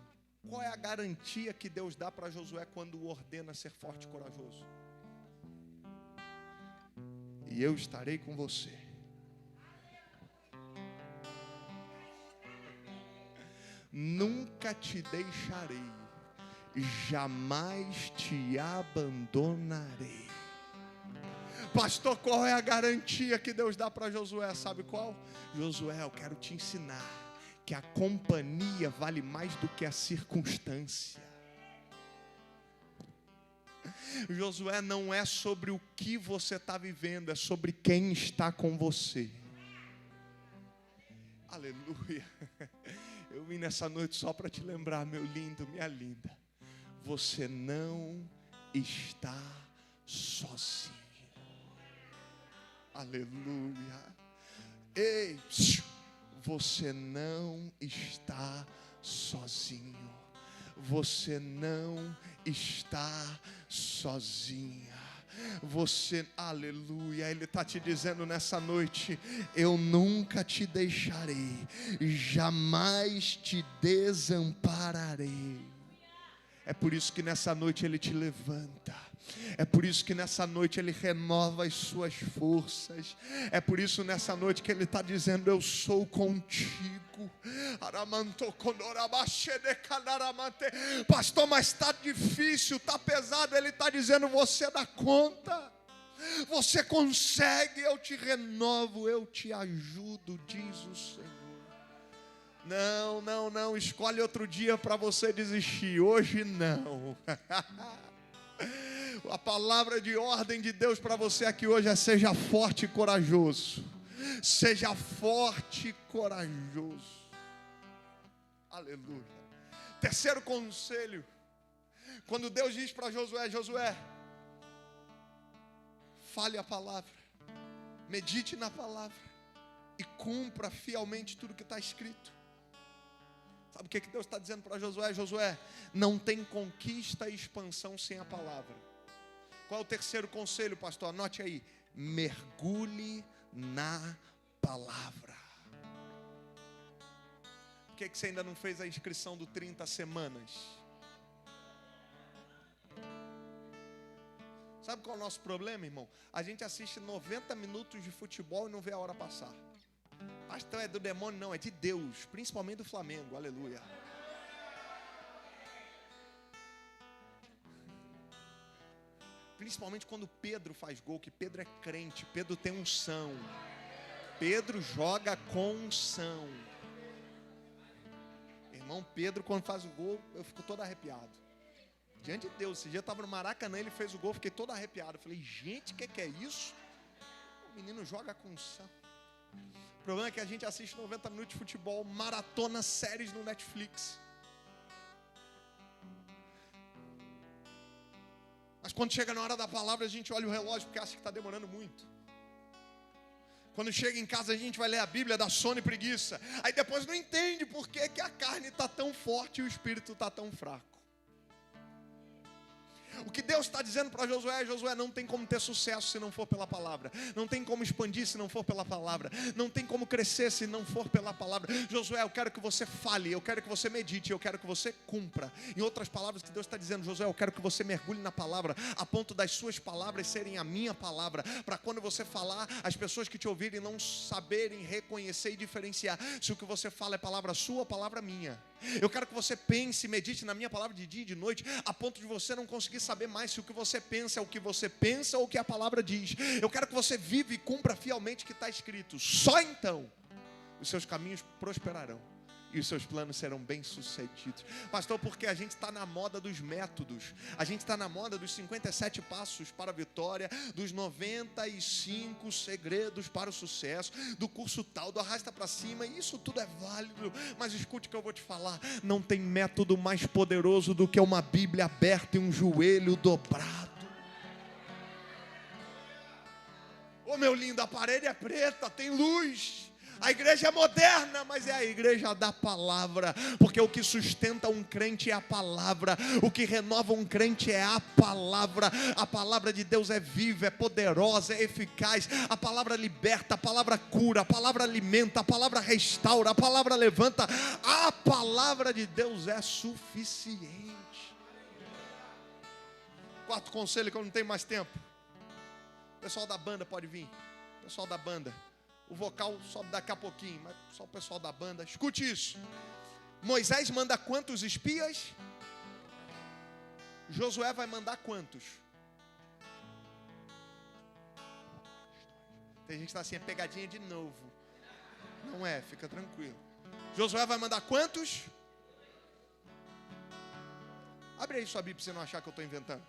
Qual é a garantia que Deus dá para Josué quando o ordena ser forte e corajoso? E eu estarei com você. Nunca te deixarei, jamais te abandonarei. Pastor, qual é a garantia que Deus dá para Josué? Sabe qual? Josué, eu quero te ensinar que a companhia vale mais do que a circunstância. Josué, não é sobre o que você está vivendo, é sobre quem está com você. Aleluia. Eu vim nessa noite só para te lembrar, meu lindo, minha linda, você não está sozinho. Aleluia. Ei, você não está sozinho. Você não está sozinha. Você, aleluia, Ele está te dizendo nessa noite, eu nunca te deixarei, jamais te desampararei. É por isso que nessa noite Ele te levanta. É por isso que nessa noite Ele renova as suas forças. É por isso nessa noite que Ele está dizendo, eu sou contigo. Pastor, mas está difícil, está pesado. Ele está dizendo, você dá conta. Você consegue, eu te renovo, eu te ajudo, diz o Senhor. Não, escolhe outro dia para você desistir. Hoje não. A palavra de ordem de Deus para você aqui hoje é: seja forte e corajoso. Seja forte e corajoso. Aleluia. Terceiro conselho. Quando Deus diz para Josué, Josué, fale a palavra, medite na palavra e cumpra fielmente tudo que está escrito. Sabe o que Deus está dizendo para Josué? Josué, não tem conquista e expansão sem a palavra. Qual é o terceiro conselho, pastor? Anote aí. Mergulhe na palavra. Por que você ainda não fez a inscrição do 30 semanas? Sabe qual é o nosso problema, irmão? A gente assiste 90 minutos de futebol e não vê a hora passar. Pastor, é do demônio? Não, é de Deus, principalmente do Flamengo, aleluia. Principalmente quando Pedro faz gol, que Pedro é crente, Pedro tem unção. Pedro joga com unção. Irmão, Pedro quando faz o gol, eu fico todo arrepiado. Diante de Deus, esse dia eu estava no Maracanã, ele fez o gol, fiquei todo arrepiado. Eu falei, gente, o que é isso? O menino joga com unção. O problema é que a gente assiste 90 minutos de futebol, maratona séries no Netflix. Mas quando chega na hora da palavra, a gente olha o relógio porque acha que está demorando muito. Quando chega em casa, a gente vai ler a Bíblia, dá sono e preguiça. Aí depois não entende por que a carne está tão forte e o espírito está tão fraco. O que Deus está dizendo para Josué, Josué, não tem como ter sucesso se não for pela palavra. Não tem como expandir se não for pela palavra. Não tem como crescer se não for pela palavra. Josué, eu quero que você fale, eu quero que você medite, eu quero que você cumpra. Em outras palavras, que Deus está dizendo, Josué, eu quero que você mergulhe na palavra, a ponto das suas palavras serem a minha palavra, para quando você falar, as pessoas que te ouvirem não saberem reconhecer e diferenciar se o que você fala é palavra sua ou palavra minha. Eu quero que você pense, medite na minha palavra de dia e de noite, a ponto de você não conseguir saber mais se o que você pensa é o que você pensa ou o que a palavra diz. Eu quero que você viva e cumpra fielmente o que está escrito. Só então os seus caminhos prosperarão e os seus planos serão bem-sucedidos. Pastor, porque a gente está na moda dos métodos, a gente está na moda dos 57 passos para a vitória, dos 95 segredos para o sucesso, do curso tal, do arrasta para cima, isso tudo é válido, mas escute o que eu vou te falar, não tem método mais poderoso do que uma Bíblia aberta e um joelho dobrado. Ô meu lindo, a parede é preta, tem luz. A igreja é moderna, mas é a igreja da palavra. Porque o que sustenta um crente é a palavra. O que renova um crente é a palavra. A palavra de Deus é viva, é poderosa, é eficaz. A palavra liberta, a palavra cura, a palavra alimenta, a palavra restaura, a palavra levanta. A palavra de Deus é suficiente. Quarto conselho, que eu não tenho mais tempo. Pessoal da banda pode vir. Pessoal da banda. O vocal sobe daqui a pouquinho, mas só o pessoal da banda. Escute isso. Moisés manda quantos espias? Josué vai mandar quantos? Tem gente que está assim, é pegadinha de novo. Não é, fica tranquilo. Josué vai mandar quantos? Abre aí sua Bíblia para você não achar que eu estou inventando.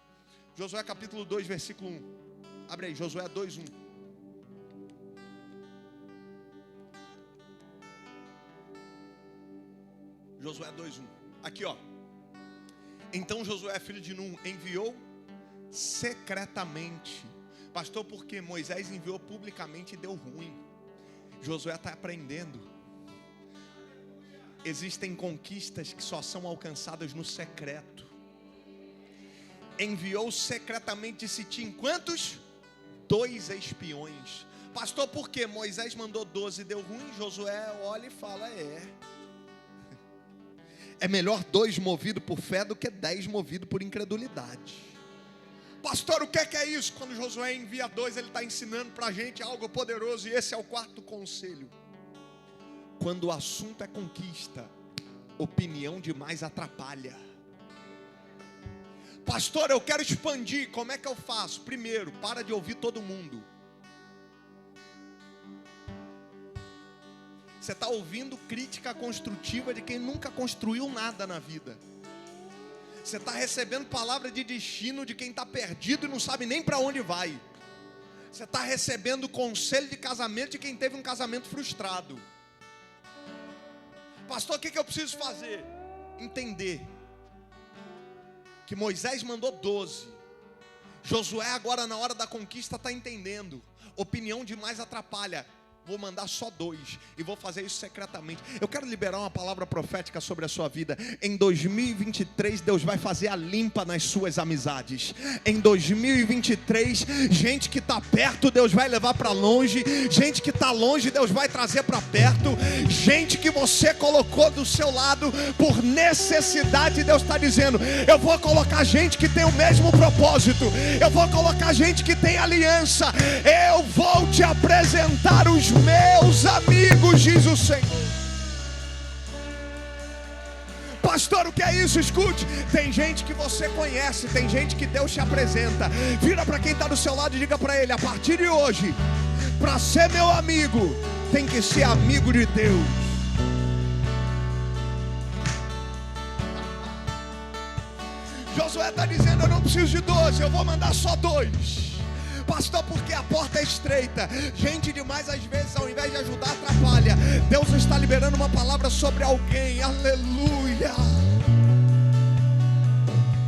Josué capítulo 2, versículo 1. Abre aí, Josué 2, 1. Josué 2, 1. Aqui, ó. Então Josué, filho de Num, enviou secretamente. Pastor, porque Moisés enviou publicamente e deu ruim. Josué está aprendendo. Existem conquistas que só são alcançadas no secreto. Enviou secretamente de Sitim quantos? 2 espiões. Pastor, por quê? Moisés mandou 12 e deu ruim. Josué olha e fala, é melhor 2 movidos por fé do que 10 movidos por incredulidade. Pastor, o que é isso? Quando Josué envia 2, ele está ensinando para a gente algo poderoso. E esse é o quarto conselho. Quando o assunto é conquista, opinião demais atrapalha. Pastor, eu quero expandir, como é que eu faço? Primeiro, para de ouvir todo mundo. Você está ouvindo crítica construtiva de quem nunca construiu nada na vida. Você está recebendo palavra de destino de quem está perdido e não sabe nem para onde vai. Você está recebendo conselho de casamento de quem teve um casamento frustrado. Pastor, o que eu preciso fazer? Entender que Moisés mandou 12. Josué agora na hora da conquista está entendendo. Opinião demais atrapalha. Vou mandar só 2 e vou fazer isso secretamente. Eu quero liberar uma palavra profética sobre a sua vida. Em 2023 Deus vai fazer a limpa nas suas amizades. Em 2023 gente que está perto Deus vai levar para longe. Gente que está longe Deus vai trazer para perto. Gente que você colocou do seu lado por necessidade, Deus está dizendo, eu vou colocar gente que tem o mesmo propósito. Eu vou colocar gente que tem aliança. Eu vou te apresentar os meus amigos, diz o Senhor. Pastor, o que é isso? Escute, tem gente que você conhece, tem gente que Deus te apresenta. Vira para quem está do seu lado e diga para ele, a partir de hoje, para ser meu amigo, tem que ser amigo de Deus. Josué está dizendo, eu não preciso de 12, eu vou mandar só 2. Pastor, porque a porta é estreita. Gente demais às vezes ao invés de ajudar atrapalha. Deus está liberando uma palavra sobre alguém. Aleluia.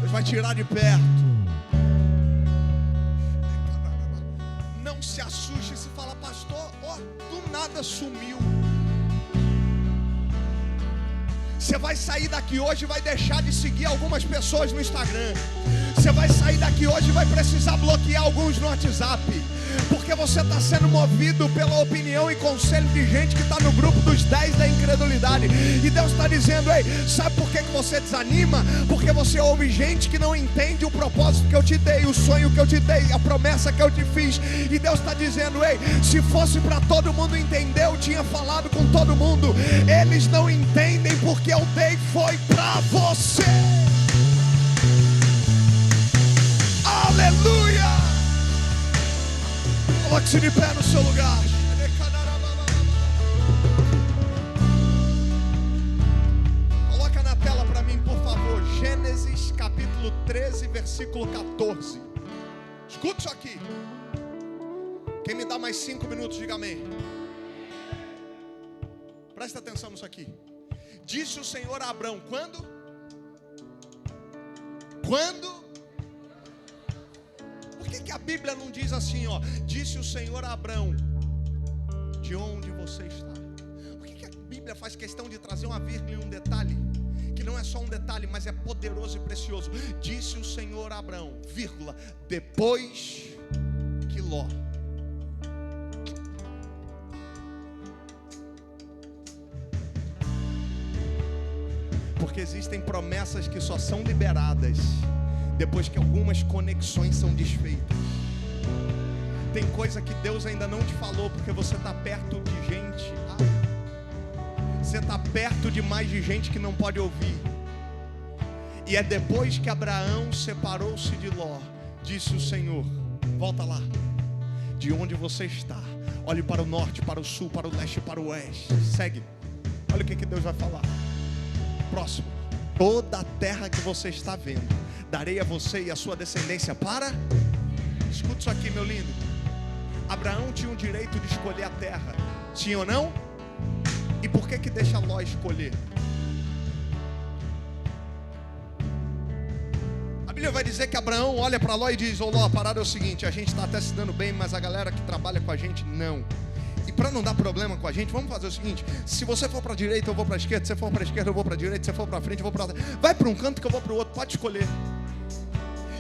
Deus vai tirar de perto. Não se assuste se fala, pastor, do nada sumiu. Você vai sair daqui hoje e vai deixar de seguir algumas pessoas no Instagram. Você vai sair daqui hoje e vai precisar bloquear alguns no WhatsApp. Porque você está sendo movido pela opinião e conselho de gente que está no grupo dos 10 da incredulidade. E Deus está dizendo, ei, sabe por que você desanima? Porque você ouve gente que não entende o propósito que eu te dei, o sonho que eu te dei, a promessa que eu te fiz. E Deus está dizendo, ei, se fosse para todo mundo entender, eu tinha falado com todo mundo. Eles não entendem porque eu dei foi para você. Aleluia! Coloque-se de pé no seu lugar. capítulo 13, versículo 14. Escuta isso aqui. Quem me dá mais 5 minutos, diga amém. Presta atenção nisso aqui. Disse o Senhor a Abrão, quando? Por que a Bíblia não diz assim, ó? Disse o Senhor a Abrão, de onde você está? Por que a Bíblia faz questão de trazer uma vírgula e um detalhe? Que não é só um detalhe, mas é poderoso e precioso. Disse o Senhor a Abrão, vírgula, depois que Ló. Porque existem promessas que só são liberadas depois que algumas conexões são desfeitas. Tem coisa que Deus ainda não te falou porque você está perto de gente. Você está perto demais de gente que não pode ouvir. E é depois que Abraão separou-se de Ló, disse o Senhor, volta lá, de onde você está, olhe para o norte, para o sul, para o leste, para o oeste, segue. Olha o que Deus vai falar. Próximo, toda a terra que você está vendo, darei a você e a sua descendência para... Escuta isso aqui, meu lindo. Abraão tinha o direito de escolher a terra, sim ou não? E por que deixa Ló escolher? A Bíblia vai dizer que Abraão olha para Ló e diz, ô Ló, a parada é o seguinte, a gente está até se dando bem, mas a galera que trabalha com a gente, não. E para não dar problema com a gente, vamos fazer o seguinte, se você for para a direita, eu vou para a esquerda, se você for para a esquerda, eu vou para a direita, se você for para frente, eu vou para trás. Vai para um canto que eu vou para o outro, pode escolher.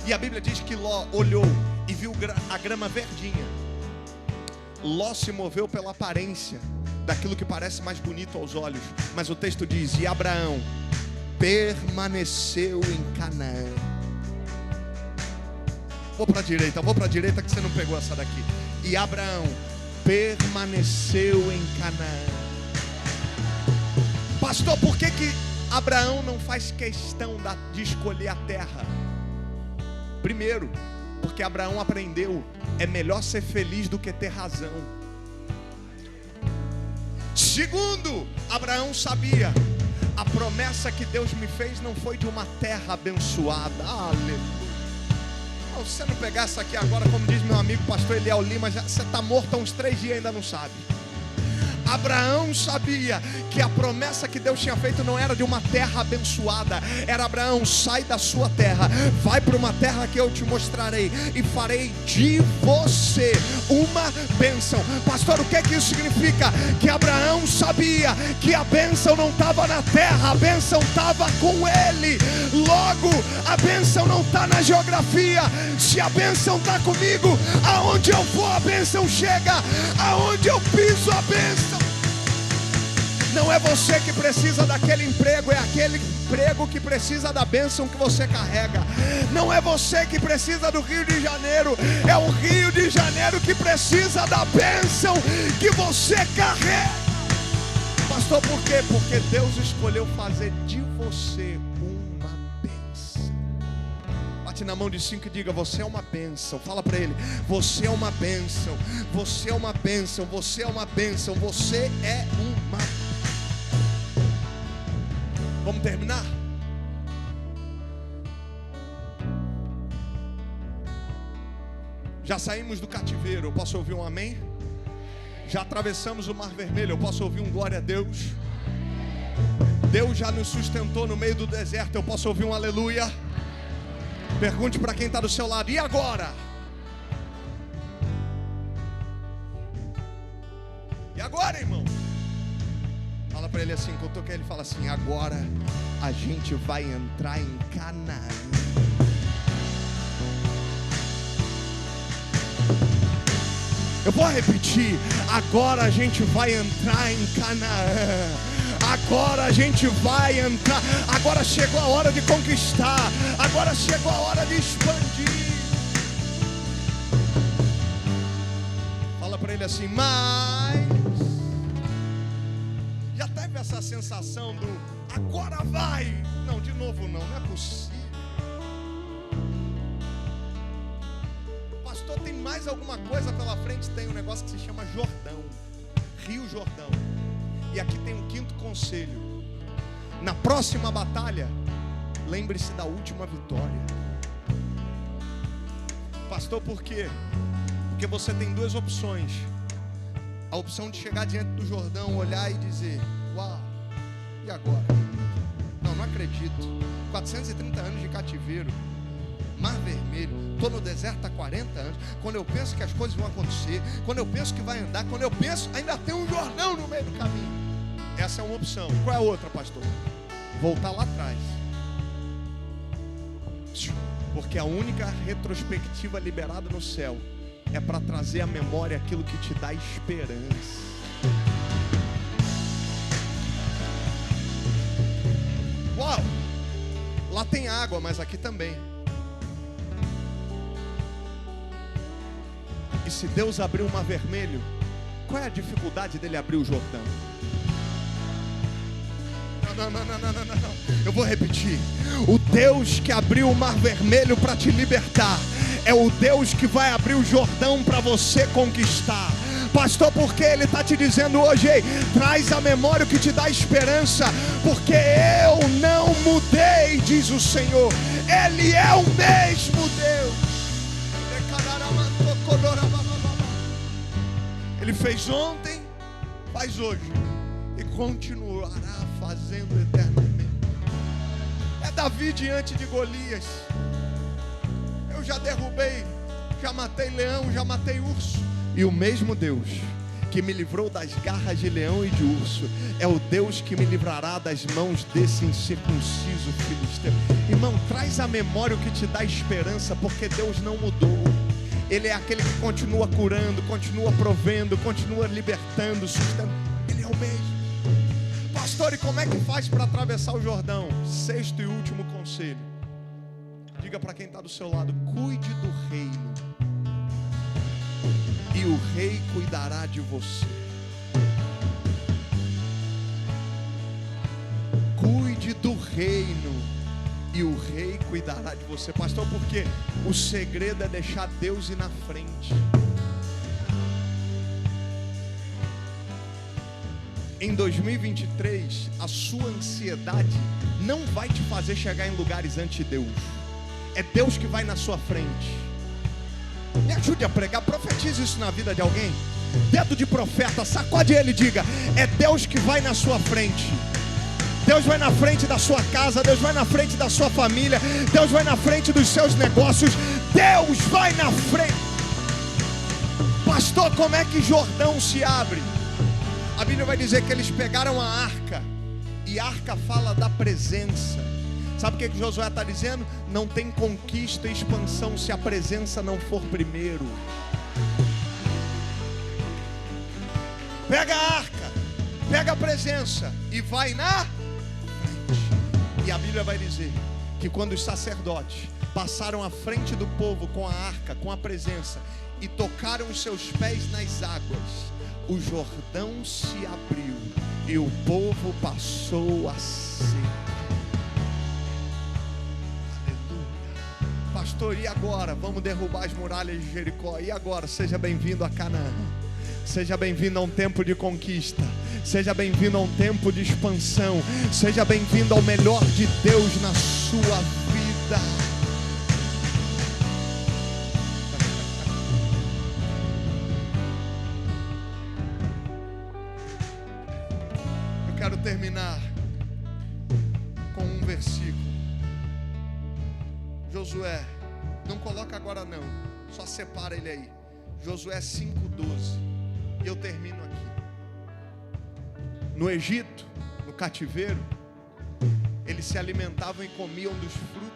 E a Bíblia diz que Ló olhou e viu a grama verdinha. Ló se moveu pela aparência daquilo que parece mais bonito aos olhos. Mas o texto diz, e Abraão permaneceu em Canaã. Vou para a direita que você não pegou essa daqui. E Abraão permaneceu em Canaã. Pastor, por que Abraão não faz questão de escolher a terra? Primeiro, porque Abraão aprendeu, é melhor ser feliz do que ter razão. Segundo, Abraão sabia, a promessa que Deus me fez não foi de uma terra abençoada. Aleluia. Se você não pegar essa aqui agora, como diz meu amigo pastor Eliel Lima, você está morto há uns 3 dias e ainda não sabe. Abraão sabia que a promessa que Deus tinha feito não era de uma terra abençoada. Era Abraão, sai da sua terra, vai para uma terra que eu te mostrarei e farei de você uma bênção. Pastor, o que é que isso significa? Que Abraão sabia que a bênção não estava na terra, a bênção estava com ele. Logo, a bênção não está na geografia. Se a bênção está comigo, aonde eu vou a bênção chega, aonde eu piso a bênção. Não é você que precisa daquele emprego, é aquele emprego que precisa da bênção que você carrega. Não é você que precisa do Rio de Janeiro, é o Rio de Janeiro que precisa da bênção que você carrega. Pastor, por quê? Porque Deus escolheu fazer de você uma bênção. Bate na mão de 5 e diga, você é uma bênção. Fala para ele, você é uma bênção, você é uma bênção, você é uma bênção, você é uma bênção. Vamos terminar? Já saímos do cativeiro, eu posso ouvir um amém? Já atravessamos o Mar Vermelho, eu posso ouvir um glória a Deus? Deus já nos sustentou no meio do deserto, eu posso ouvir um aleluia? Pergunte para quem está do seu lado, e agora? E agora, irmão? Fala para ele assim, que eu toquei, ele fala assim, agora a gente vai entrar em Canaã. Eu vou repetir, agora a gente vai entrar em Canaã. Agora a gente vai entrar. Agora chegou a hora de conquistar. Agora chegou a hora de expandir. Fala para ele assim, mas já teve essa sensação do agora vai? Não, de novo não é possível. Pastor, tem mais alguma coisa pela frente? Tem um negócio que se chama Jordão, Rio Jordão. E aqui tem um 5º conselho. Na próxima batalha, lembre-se da última vitória. Pastor, por quê? Porque você tem duas opções. A opção de chegar diante do Jordão, olhar e dizer: uau, e agora? Não acredito. 430 anos de cativeiro, Mar Vermelho, estou no deserto há 40 anos. Quando eu penso que as coisas vão acontecer, quando eu penso que vai andar, quando eu penso, ainda tem um Jordão no meio do caminho. Essa é uma opção. Qual é a outra, pastor? Voltar lá atrás. Porque a única retrospectiva liberada no céu é para trazer à memória aquilo que te dá esperança. Uau! Lá tem água, mas aqui também. E se Deus abrir o Mar Vermelho, qual é a dificuldade dele abrir o Jordão? Não. Eu vou repetir. O Deus que abriu o Mar Vermelho para te libertar é o Deus que vai abrir o Jordão para você conquistar. Pastor, porque Ele está te dizendo hoje: ei, traz a memória o que te dá esperança, porque eu não mudei, diz o Senhor. Ele é o mesmo Deus. Ele fez ontem, faz hoje e continuará fazendo eternamente. É Davi diante de Golias. Eu já derrubei, já matei leão, já matei urso. E o mesmo Deus que me livrou das garras de leão e de urso é o Deus que me livrará das mãos desse incircunciso filisteu. Irmão, traz à memória o que te dá esperança, porque Deus não mudou. Ele é aquele que continua curando, continua provendo, continua libertando, sustentando. Ele é o mesmo. Pastor, e como é que faz para atravessar o Jordão? Sexto e último conselho. Diga para quem está do seu lado: cuide do reino, e o rei cuidará de você. Cuide do reino, e o rei cuidará de você. Pastor, por quê? O segredo é deixar Deus ir na frente. Em 2023, a sua ansiedade não vai te fazer chegar em lugares antes de Deus. É Deus que vai na sua frente. Me ajude a pregar, profetize isso na vida de alguém. Dedo de profeta, sacode ele e diga: é Deus que vai na sua frente. Deus vai na frente da sua casa, Deus vai na frente da sua família, Deus vai na frente dos seus negócios, Deus vai na frente. Pastor, como é que Jordão se abre? A Bíblia vai dizer que eles pegaram a arca, e a arca fala da presença. Sabe o que Josué está dizendo? Não tem conquista e expansão se a presença não for primeiro. Pega a arca, pega a presença e vai na frente. E a Bíblia vai dizer que quando os sacerdotes passaram à frente do povo com a arca, com a presença, e tocaram os seus pés nas águas, o Jordão se abriu e o povo passou a ser. Aleluia. Pastor, e agora? Vamos derrubar as muralhas de Jericó. E agora? Seja bem-vindo a Canaã. Seja bem-vindo a um tempo de conquista. Seja bem-vindo a um tempo de expansão. Seja bem-vindo ao melhor de Deus na sua vida. Eu quero terminar com um versículo. Josué, não coloca agora não, só separa ele aí. Josué 5:12. E eu termino aqui. No Egito, no cativeiro, eles se alimentavam e comiam dos frutos